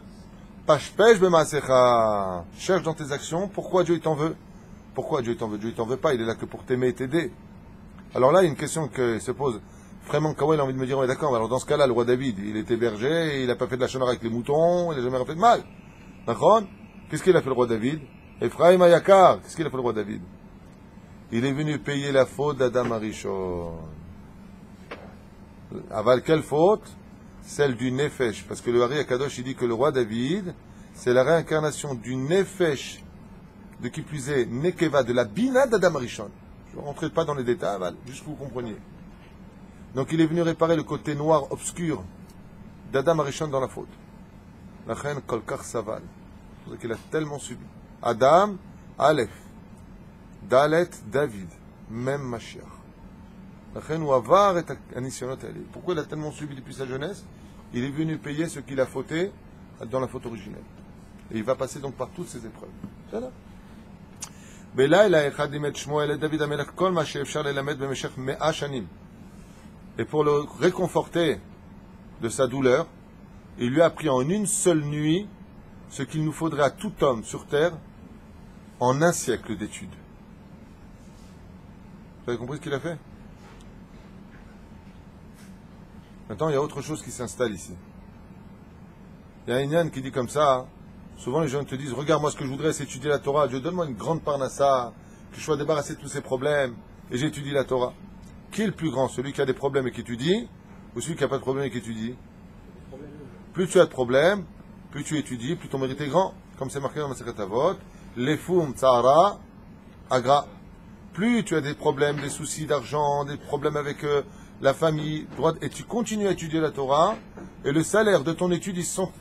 pashpesh b'maasecha. Cherche dans tes actions, pourquoi Dieu t'en veut? Pourquoi Dieu t'en veut? Dieu t'en veut pas, il est là que pour t'aimer et t'aider. Alors là, il y a une question qui se pose. Vraiment, Kawel a envie de me dire, ouais, d'accord, alors dans ce cas-là, le roi David, il était berger, et il n'a pas fait de la chenard avec les moutons, il n'a jamais fait de mal. D'accord? Qu'est-ce qu'il a fait le roi David? Ephraim Ayakar, qu'est-ce qu'il a fait le roi David? Il est venu payer la faute d'Adam Arishon. Aval, quelle faute? Celle du Nefesh. Parce que le Hari Akadosh, il dit que le roi David, c'est la réincarnation du Nefesh, de qui plus est, Nekeva, de la Bina d'Adam Arishon. Je ne rentrerai pas dans les détails, Aval, juste que vous compreniez. Donc il est venu réparer le côté noir, obscur, d'Adam Arishon dans la faute. La reine Kolkar Saval. C'est qu'il a tellement subi. Adam, Aleph, Dalet, David, même Mashiach. La reine Ouavar est Anisionot Ali. Pourquoi il a tellement subi depuis sa jeunesse? Il est venu payer ce qu'il a fauté dans la faute originelle. Et il va passer donc par toutes ces épreuves. C'est là. Et pour le réconforter de sa douleur, il lui a appris en une seule nuit ce qu'il nous faudrait à tout homme sur terre en 1 siècle d'études. Vous avez compris ce qu'il a fait? Maintenant, il y a autre chose qui s'installe ici. Il y a un Inyan qui dit comme ça, hein. Souvent les gens te disent, regarde-moi ce que je voudrais, c'est étudier la Torah. Dieu, donne-moi une grande parnassa, que je sois débarrassé de tous ces problèmes, et j'étudie la Torah. Qui est le plus grand? Celui qui a des problèmes et qui étudie, ou celui qui n'a pas de problème et qui étudie? Plus tu as de problèmes, plus tu étudies, plus ton mérite est grand. Comme c'est marqué dans ma Masechet Avot, Lefum Tzara Agra. Plus tu as des problèmes, des soucis d'argent, des problèmes avec la famille, et tu continues à étudier la Torah, et le salaire de ton étude, ils sont...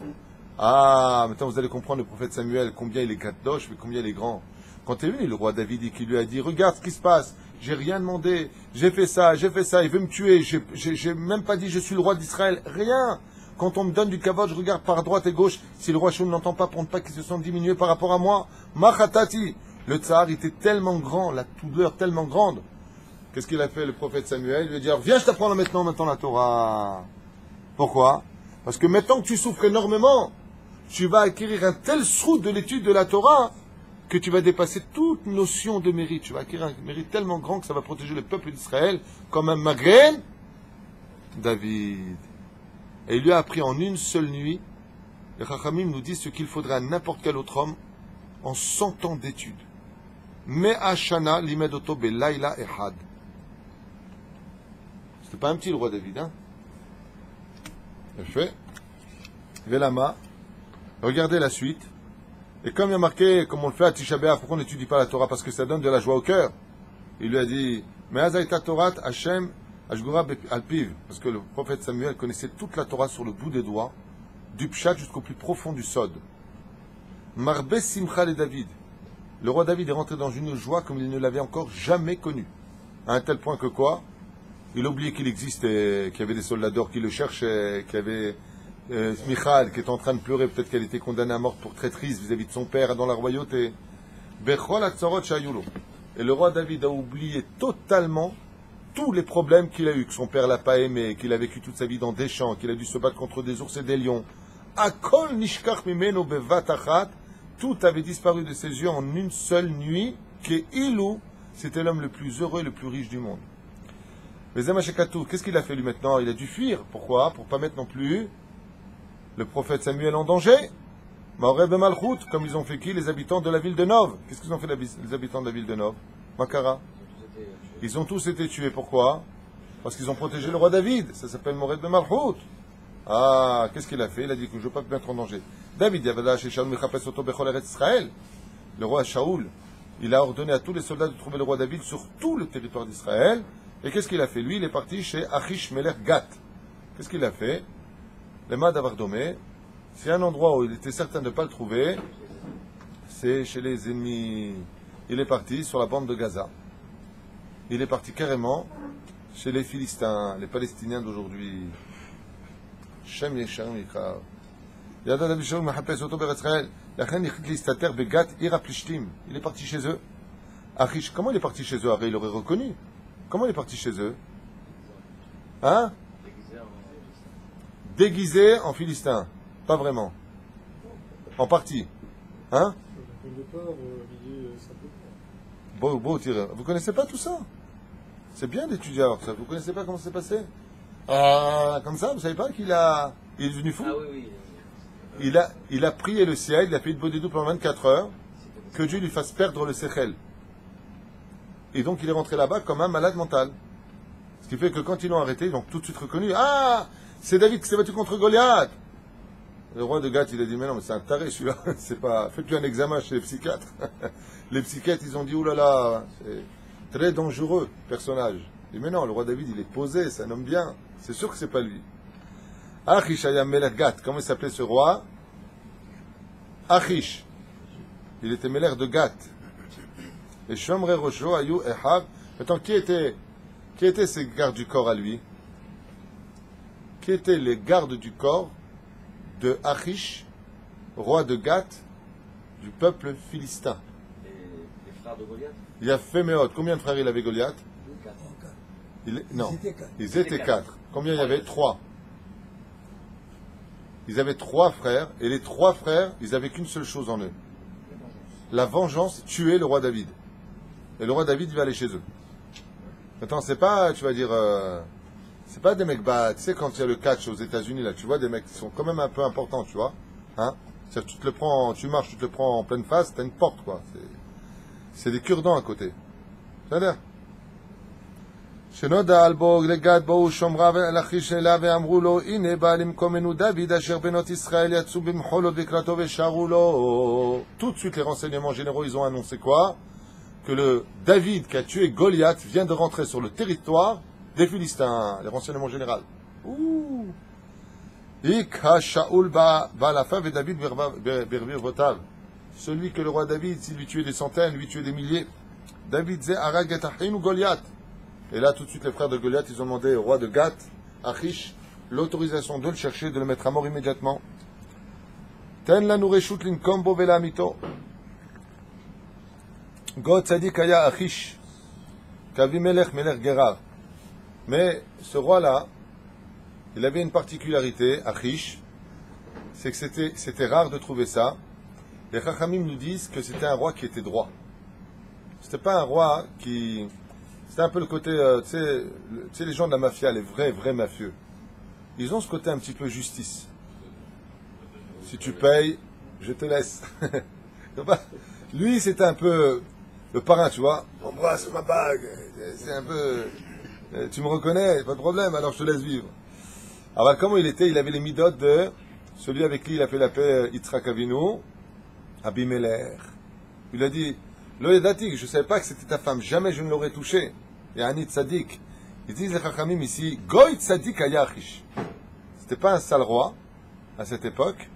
Ah, maintenant vous allez comprendre le prophète Samuel, combien il est kadosh, mais combien il est grand. Quand est venu le roi David et qui lui a dit, regarde ce qui se passe, j'ai rien demandé, j'ai fait ça, il veut me tuer, j'ai même pas dit je suis le roi d'Israël, rien. Quand on me donne du kavod, je regarde par droite et gauche, si le roi Shaul n'entend pas pour ne pas qu'il se sente diminué par rapport à moi. Machatati. Le tsar était tellement grand, la douleur tellement grande. Qu'est-ce qu'il a fait le prophète Samuel? Il lui a dit, viens, je t'apprends maintenant la Torah. Pourquoi? Parce que maintenant que tu souffres énormément, tu vas acquérir un tel srout de l'étude de la Torah que tu vas dépasser toute notion de mérite. Tu vas acquérir un mérite tellement grand que ça va protéger le peuple d'Israël comme un Maghreb David. Et il lui a appris en une seule nuit. Les Chachamim nous disent ce qu'il faudrait à n'importe quel autre homme en 100 ans d'études. Me'a shana limed oto belayla ehad. C'était pas un petit le roi David, hein? Il fait. Velama. Regardez la suite. Et comme il y a marqué, comme on le fait à Tisha B'Av, pourquoi on n'étudie pas la Torah? Parce que ça donne de la joie au cœur. Il lui a dit, Me'azaita Torat Hashem Ashgura Alpiv. Parce que le prophète Samuel connaissait toute la Torah sur le bout des doigts, du Pshat jusqu'au plus profond du Sod. Marbe Simcha le David. Le roi David est rentré dans une joie comme il ne l'avait encore jamais connue. À un tel point que quoi? Il oubliait qu'il existait, qu'il y avait des soldats d'or qui le cherchaient, qu'il y avait Michal qui est en train de pleurer, peut-être qu'elle était condamnée à mort pour traîtrise vis-à-vis de son père dans la royauté. Et le roi David a oublié totalement tous les problèmes qu'il a eus, que son père l'a pas aimé, qu'il a vécu toute sa vie dans des champs, qu'il a dû se battre contre des ours et des lions. Akol nishkach mimeno bevatachat, tout avait disparu de ses yeux en une seule nuit, que Ilou, c'était l'homme le plus heureux et le plus riche du monde. Mais Zamashekatou, qu'est-ce qu'il a fait lui maintenant? Il a dû fuir. Pourquoi? Pour pas mettre non plus le prophète Samuel en danger. Maoreb Malchut, comme ils ont fait qui? Les habitants de la ville de Nov. Qu'est-ce qu'ils ont fait les habitants de la ville de Nov? Makara. Ils ont tous été tués. Pourquoi? Parce qu'ils ont protégé le roi David. Ça s'appelle Maoreb Malchut. Ah, qu'est-ce qu'il a fait? Il a dit que je ne veux pas te mettre en danger. David, le roi Shaoul, il a ordonné à tous les soldats de trouver le roi David sur tout le territoire d'Israël. Et qu'est-ce qu'il a fait? Lui, il est parti chez Achish Melech Gat. Qu'est-ce qu'il a fait? Les Mad Avardomé, c'est un endroit où il était certain de ne pas le trouver, c'est chez les ennemis. Il est parti sur la bande de Gaza. Il est parti carrément chez les Philistins, les Palestiniens d'aujourd'hui. Shem Yeshem Yikar. Il est parti chez eux. Achish, comment il est parti chez eux? Il l'aurait reconnu. Comment il est parti chez eux? Hein? Déguisé en Philistin. Pas vraiment. En partie. Hein? Beau tireur. Vous connaissez pas tout ça? C'est bien d'étudier alors ça. Vous connaissez pas comment c'est passé? Comme ça, vous savez pas qu'il a... Il est devenu fou? Ah oui, oui. Il a prié le ciel, il a fait une bodhidou pendant 24 heures, que Dieu lui fasse perdre le séchel. Et donc il est rentré là-bas comme un malade mental. Ce qui fait que quand ils l'ont arrêté, ils l'ont tout de suite reconnu. Ah, c'est David qui s'est battu contre Goliath. Le roi de Gath, il a dit, mais non, mais c'est un taré celui-là. C'est pas... Faites-lui un examen chez les psychiatres. Les psychiatres, ils ont dit, oulala, c'est très dangereux, personnage. Il dit, mais non, le roi David, il est posé, c'est un homme bien. C'est sûr que c'est pas lui. Achish Ayam Melech Gath. Comment il s'appelait ce roi? Achish. Il était Melech de Gath. Et Shomre Rosho Ayu Ehab. Attends, qui étaient ces gardes du corps à lui? Qui étaient les gardes du corps de Achish, roi de Gath, du peuple philistin? Les frères de Goliath? Il a fait Méod. Combien de frères il avait Goliath? Non, ils étaient 4. Combien il y avait? 3. Ils avaient 3 frères, et les 3 frères, ils avaient qu'une seule chose en eux. La vengeance, tuer le roi David. Et le roi David, il va aller chez eux. Maintenant, c'est pas, tu vas dire, c'est pas des mecs bas. Tu sais, quand il y a le catch aux États-Unis, là, tu vois des mecs qui sont quand même un peu importants, tu vois. Hein? C'est-à-dire, tu te le prends, tu marches, tu te le prends en pleine face, t'as une porte, quoi. C'est des cure-dents à côté. C'est-à-dire. שנודע על בו לגד בו ושומרה ולאחיש אליו ואמרו לו הנה בא למקומנו דוד אשר בנות ישראל יצאו במחולות לקראתו ושרו לו. Tout de suite les renseignements généraux ils ont annoncé quoi? Que le David qui a tué Goliath vient de rentrer sur le territoire des Philistins. Les renseignements généraux. Ika Shaoul ba la fa ve David bervir votav. celui que le roi David, s'il lui tuait des centaines, lui tuait des milliers. David zé Arag et Achin ou Goliath. Et là, tout de suite, les frères de Goliath, ils ont demandé au roi de Gath, Achish, l'autorisation de le chercher, de le mettre à mort immédiatement. Ten la noureshut l'inkombo vela mito. God tzadik aya Achish. Kavimelech melech Gerar. Mais ce roi-là, il avait une particularité, Achish, c'est que c'était rare de trouver ça. Les Chachamim nous disent que c'était un roi qui était droit. C'était pas un roi qui... C'était un peu le côté, tu sais, les gens de la mafia, les vrais mafieux. Ils ont ce côté un petit peu justice. Si tu payes, je te laisse. Lui, c'était un peu le parrain, tu vois. Embrasse ma bague. C'est un peu... Tu me reconnais, pas de problème, alors je te laisse vivre. Alors comment il était? Il avait les midot de celui avec qui il a fait la paix, Yitzhak Avinu, Abimelech. Il a dit, Lo yadatik, je ne savais pas que c'était ta femme, jamais je ne l'aurais touché. Et Ani Tzadik. Ils disent les Chachamim ici, Goy Tzadik Ayachish. C'était pas un sale roi à cette époque.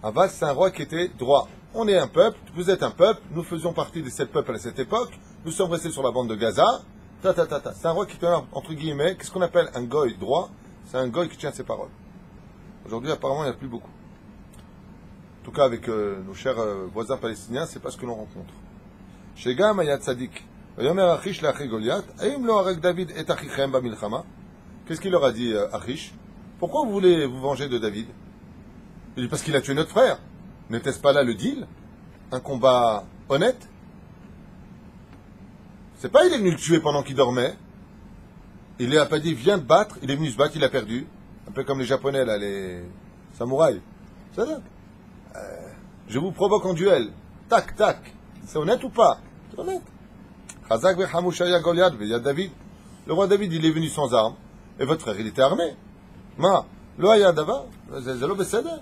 Aval, c'est un roi qui était droit. On est un peuple, vous êtes un peuple, nous faisions partie de ce peuple à cette époque, nous sommes restés sur la bande de Gaza. C'est un roi qui tient, entre guillemets, qu'est-ce qu'on appelle un goy droit? C'est un goy qui tient ses paroles. Aujourd'hui, apparemment, il n'y en a plus beaucoup. En tout cas, avec nos chers voisins palestiniens, c'est pas ce que l'on rencontre. Shegam ayat tzadik. Vayomer Achish le'achei Goliath. Aim lo hareg David et achichem bamilchama. Qu'est-ce qu'il leur a dit, Achish? Pourquoi vous voulez vous venger de David? Il dit parce qu'il a tué notre frère. N'était-ce pas là le deal? Un combat honnête? C'est pas il est venu le tuer pendant qu'il dormait. Il lui a pas dit viens te battre. Il est venu se battre, il a perdu. Un peu comme les Japonais là, les samouraïs. C'est ça. Je vous provoque en duel. Tac, tac. C'est honnête ou pas? C'est honnête. Chazak ve'chamushaya Goliath ve'yad David. Le roi David, il est venu sans armes. Et votre frère, il était armé. Ma, lo haya davar, zelo beseder.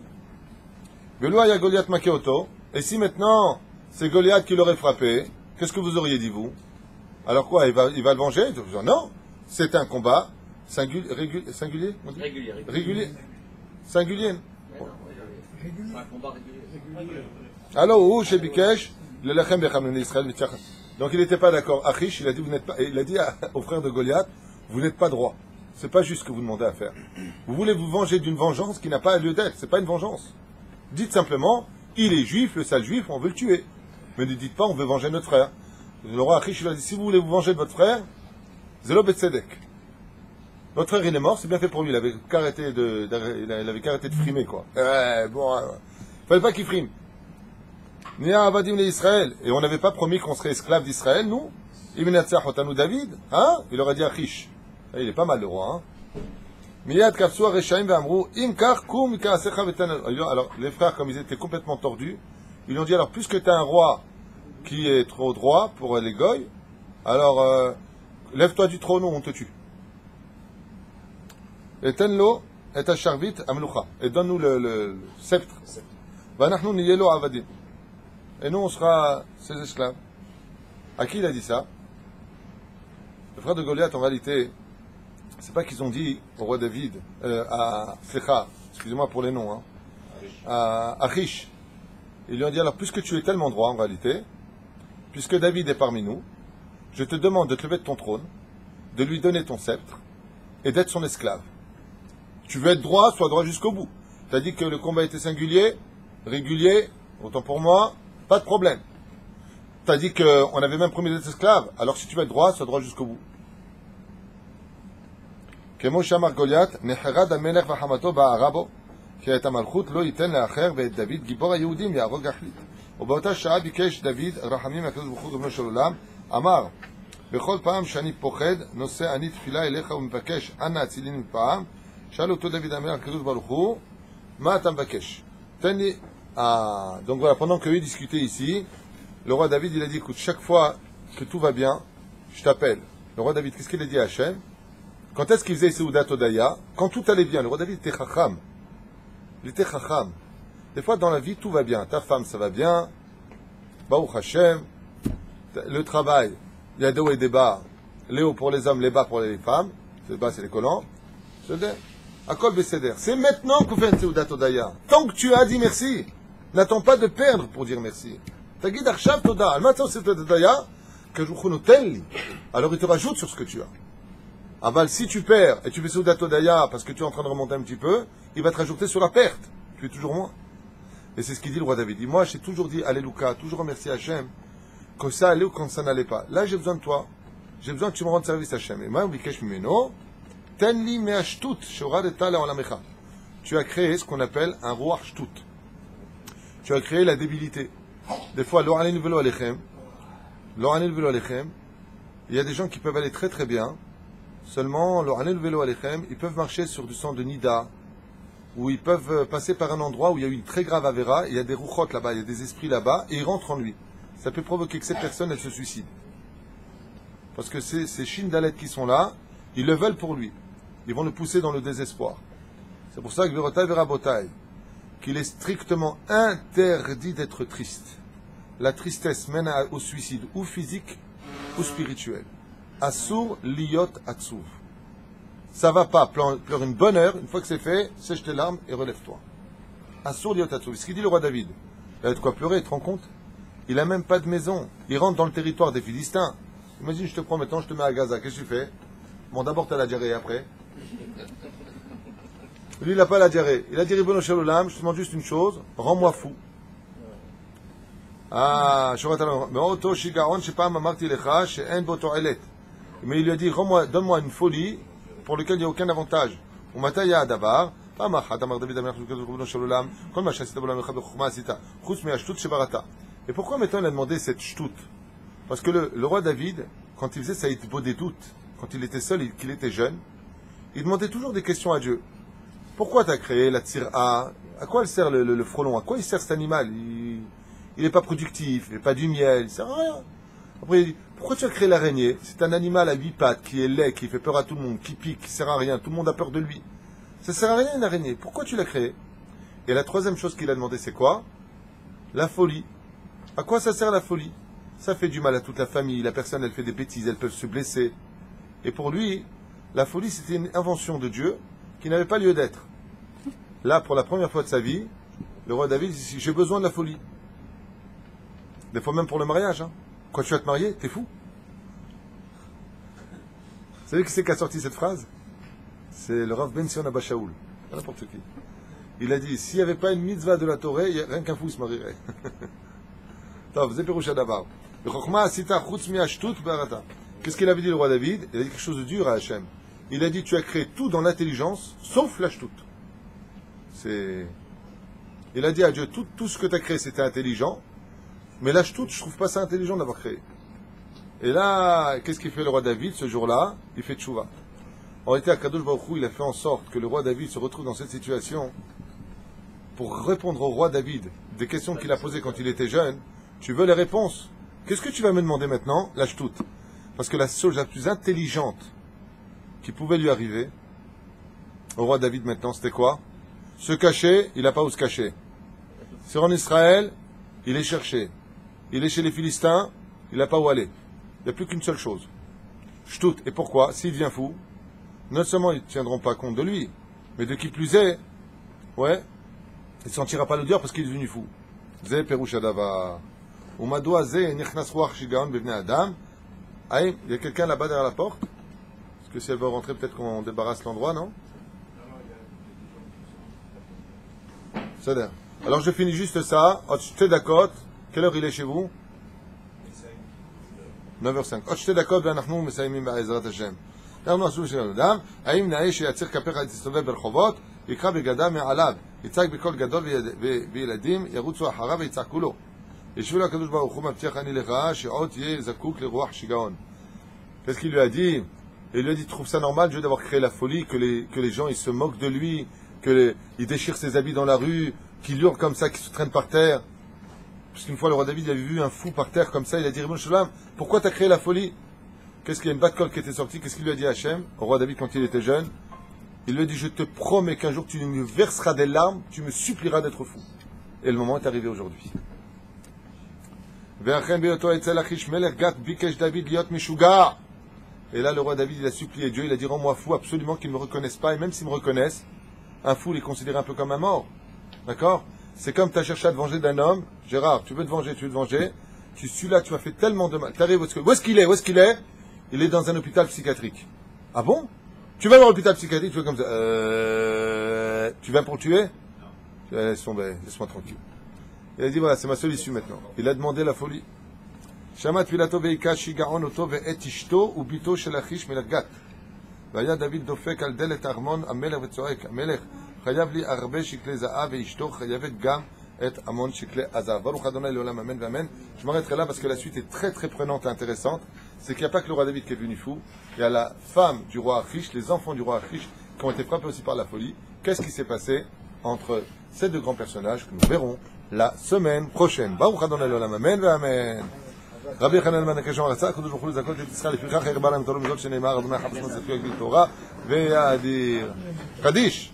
Ve'lo haya Goliath makeoto. Et si maintenant, c'est Goliath qui l'aurait frappé, qu'est-ce que vous auriez dit, vous? Alors quoi, il va le venger? Non, c'est un combat singulier, on dit régulier. Singulier. C'est un combat régulier. Alors, où chez Bikesh, le lechem bechamon Israël. Donc il n'était pas d'accord. Achish, il a dit, vous n'êtes pas, il a dit au frère de Goliath, vous n'êtes pas droit. C'est pas juste ce que vous demandez à faire. Vous voulez vous venger d'une vengeance qui n'a pas lieu d'être. C'est pas une vengeance. Dites simplement, il est juif, le sale juif, on veut le tuer. Mais ne dites pas, on veut venger notre frère. Le roi Achish, il a dit, si vous voulez vous venger de votre frère, Zelo Betzedek. Votre frère, il est mort, c'est bien fait pour lui. Il avait qu'arrêté de frimer, quoi. Il fallait pas qu'il frime. Nia Avadim les Israël. Et on n'avait pas promis qu'on serait esclave d'Israël, nous? Ibn Yatzah Otanu David. Hein? Il aurait dit Achish. Il est pas mal, le roi, hein? Miyad Kafsou Reshaim Ve'amrou, Imkar Kum Kaasecha Vetan. Alors, les frères, comme ils étaient complètement tordus, ils lui ont dit, alors, puisque tu as un roi qui est trop droit pour les goy, alors, lève-toi du trône ou on te tue. Et tenlo, et Asharvit Amlucha. Et donne-nous le sceptre. Vanachnu Niyelo Avadim. Et nous, on sera ses esclaves. À qui il a dit ça? Le frère de Goliath, en réalité, c'est pas qu'ils ont dit au roi David, à Slecha, excusez-moi pour les noms, hein, à Achish. Ils lui ont dit, alors, puisque tu es tellement droit, en réalité, puisque David est parmi nous, je te demande de te lever de ton trône, de lui donner ton sceptre, et d'être son esclave. Tu veux être droit, sois droit jusqu'au bout. Tu as dit que le combat était singulier, régulier, autant pour moi, pas de problème. Tu as dit qu'on avait même promis d'être esclave, alors si tu veux être droit, sois droit jusqu'au bout. כמו שאמר גוליית, נחרד המלך וחמתו בערה בו, כי את המלכות לא ייתן לאחר, ואת דוד גיבור היהודים יהרוג החליט. ובאותה שעה ביקש דוד רחמים מהקדוש ברוך הוא ריבונו של עולם, אמר, בכל פעם שאני פוחד, נושא אני תפילה אליך ומבקש, אנא הצילני מפעם, שאל אותו דוד המלך הקדוש ברוך הוא, מה אתה מבקש? תן לי... Donc voilà, pendant qu'eux discutaient ici, le roi David, il a dit, écoute, chaque fois que tout va bien, je t'appelle. Le roi David, qu'est-ce qu'il a dit à Hachem? Quand est-ce qu'il faisait Seudat Odaya? Quand tout allait bien. Le roi David était chacham. Il était chacham. Des fois, dans la vie, tout va bien. Ta femme, ça va bien. Baruch Hashem. Le travail, il y a des hauts et des bas. Les hauts pour les hommes, les bas pour les femmes. Les bas, c'est les collants. Akol Beseder. C'est maintenant qu'on fait un Seudat Odaya. Tant que tu as dit merci. N'attends pas de perdre pour dire merci. Tagid Arshav Toda. Al-Matzah c'est Todaya. Alors il te rajoute sur ce que tu as. Aval, si tu perds et tu fais Souda Todaya parce que tu es en train de remonter un petit peu, il va te rajouter sur la perte. Tu es toujours moins. Et c'est ce qu'il dit le roi David. Moi, j'ai toujours dit Alléluia, toujours remercier Hachem, quand ça allait ou quand ça n'allait pas. Là, j'ai besoin de toi. J'ai besoin que tu me rendes service Hachem. Et moi, tenli me'ashtut shoradeta le'olamecha. Tu as créé ce qu'on appelle un roi shtut. Tu as créé la débilité. Des fois, lo alenu velo alechem, il y a des gens qui peuvent aller très très bien. Seulement, ils peuvent marcher sur du sang de Nida, ou ils peuvent passer par un endroit où il y a eu une très grave avéra, il y a des rouchotes là-bas, il y a des esprits là-bas, et ils rentrent en lui. Ça peut provoquer que cette personne, elle se suicide. Parce que ces Shindalet qui sont là, ils le veulent pour lui. Ils vont le pousser dans le désespoir. C'est pour ça que Verotai Verabotai, qu'il est strictement interdit d'être triste. La tristesse mène au suicide, ou physique, ou spirituel. Assour liyot atsuv. Ça va pas, pleure une bonne heure, une fois que c'est fait, sèche tes larmes et relève-toi. Assour liyot atsuv. Ce qu'il dit le roi David. Il a de quoi pleurer, tu te rends compte? Il a même pas de maison. Il rentre dans le territoire des Philistins. Imagine, je te prends maintenant, je te mets à Gaza, qu'est-ce que tu fais? Bon, d'abord t'as la diarrhée, après. Lui, il n'a pas la diarrhée. Il a dit, Ribono Shel Olam, je te demande juste une chose, rends-moi fou. Ah, mais il lui a dit, donne-moi une folie pour laquelle il n'y a aucun avantage. Et pourquoi maintenant il a demandé cette shtout? Parce que le roi David, quand il faisait sa hitbo des doutes, quand il était seul et qu'il était jeune, il demandait toujours des questions à Dieu. Pourquoi tu as créé la tsira? À quoi il sert le frelon? À quoi il sert cet animal? Il n'est pas productif, il n'est pas du miel, il ne sert à rien. Après, il dit, pourquoi tu as créé l'araignée? C'est un animal à 8 pattes, qui est laid, qui fait peur à tout le monde, qui pique, qui ne sert à rien, tout le monde a peur de lui. Ça ne sert à rien une araignée, pourquoi tu l'as créé? Et la troisième chose qu'il a demandé, c'est quoi? La folie. À quoi ça sert la folie? Ça fait du mal à toute la famille, la personne elle fait des bêtises, elles peuvent se blesser. Et pour lui, la folie c'était une invention de Dieu qui n'avait pas lieu d'être. Là, pour la première fois de sa vie, le roi David dit, j'ai besoin de la folie. Des fois même pour le mariage. Hein. Quand tu vas te marier, t'es fou. Vous savez qui c'est qui a sorti cette phrase? C'est le Rav Ben Sion Abba Shaul. Pas n'importe qui. Il a dit, s'il n'y avait pas une mitzvah de la Torah, rien qu'un fou se marierait. Qu'est-ce qu'il avait dit le roi David? Il a dit quelque chose de dur à Hachem. Il a dit, tu as créé tout dans l'intelligence, sauf la shtout. Il a dit à Dieu, tout ce que tu as créé, c'était intelligent, mais la shtout, je trouve pas ça intelligent d'avoir créé. Et là, qu'est-ce qu'il fait le roi David ce jour-là? Il fait tchouva. En réalité, Akadosh Baruch Hu, il a fait en sorte que le roi David se retrouve dans cette situation pour répondre au roi David des questions qu'il a posées quand il était jeune. Tu veux les réponses? Qu'est-ce que tu vas me demander maintenant? La shtout. Parce que la chose la plus intelligente qui pouvait lui arriver au roi David maintenant, c'était quoi? Se cacher, il n'a pas où se cacher. C'est en Israël, il est cherché. Il est chez les Philistins, il n'a pas où aller. Il n'y a plus qu'une seule chose. Shtout. Et pourquoi? S'il devient fou, non seulement ils ne tiendront pas compte de lui, mais de qui plus est, ouais, il ne sentira pas l'odeur parce qu'il est devenu fou. Zé Perouchadava. Umadou Azé, Nichnas Ruach Shigaon Bevne Adam. Aïe, il y a quelqu'un là-bas derrière la porte? Parce que si elle veut rentrer, peut-être qu'on débarrasse l'endroit, non? C'est d'ailleurs. Alors je finis juste ça. T'es d'accord? Quelle heure il est chez vous? 9h05. t'es d'accord? ואנחנו מסיימים בעזרת השם. אנחנו עשו של אדם, האם נאה שיציר כפיך תסתובב ברחובות, יקרא בגדה מעליו, יצעק בקול גדול וילדים ירוצו אחריו ויצעקו לו. ישבו לו הקדוש ברוך הוא מבטיח אני לך שעוד תהיה זקוק לרוח שיגעון. Qu'est-ce qu'il lui a dit? Il lui a dit, trouve ça normal, Dieu, d'avoir créé la folie, que les gens ils se moquent de lui, il déchire ses habits dans la rue, qu'il hurle comme ça, qu'il se traîne par terre. Parce qu'une fois, le roi David avait vu un fou par terre comme ça, il a dit, Ribono Shel Olam, pourquoi tu as créé la folie? Qu'est-ce qu'il y a une bat-colle qui était sortie? Qu'est-ce qu'il lui a dit à Hachem, au roi David, quand il était jeune? Il lui a dit, je te promets qu'un jour tu me verseras des larmes, tu me supplieras d'être fou. Et le moment est arrivé aujourd'hui. Et là, le roi David, il a supplié Dieu, il a dit, rends-moi fou, absolument qu'ils ne me reconnaissent pas, et même s'ils me reconnaissent, un fou, il est considéré un peu comme un mort. D'accord? C'est comme tu as cherché à te venger d'un homme. Gérard, tu veux te venger. Celui-là, tu m'as fait tellement de mal. T'arrives, où est-ce qu'il est? Il est dans un hôpital psychiatrique. Ah bon? Tu vas dans l'hôpital psychiatrique, tu fais comme ça. Tu viens pour le tuer? Laisse tomber, laisse-moi tranquille. Il a dit, voilà, c'est ma seule issue maintenant. Il a demandé la folie. Shamat Pilato veika shigaon oto ve'et ishto ubito shel achish melach. והיה דוד דופק על דלת ארמון המלך וצועק, המלך חייב לי הרבה שקלי זהב ואשתו חייבת גם את המון שקלי הזהב. ברוך ה' לעולם אמן ואמן. Je m'arrêterai là parce que la suite est très très prenante et intéressante. C'est qu'il n'y a pas que le roi David qui est devenu fou, il y a la femme du roi Achish, les enfants du roi Achish qui ont été frappés aussi par la folie. Qu'est-ce qui s'est passé entre ces deux grands personnages que nous verrons la semaine prochaine. Baruch Adonai לעולם אמן ואמן. רבי חנן בן עקשיא רצה הקדוש ברוך הוא לזכות את ישראל לפיכך הרבה להם תורה בזאת שנאמר אדוני חפש נשאתו יגדיל תורה ויאדיר. קדיש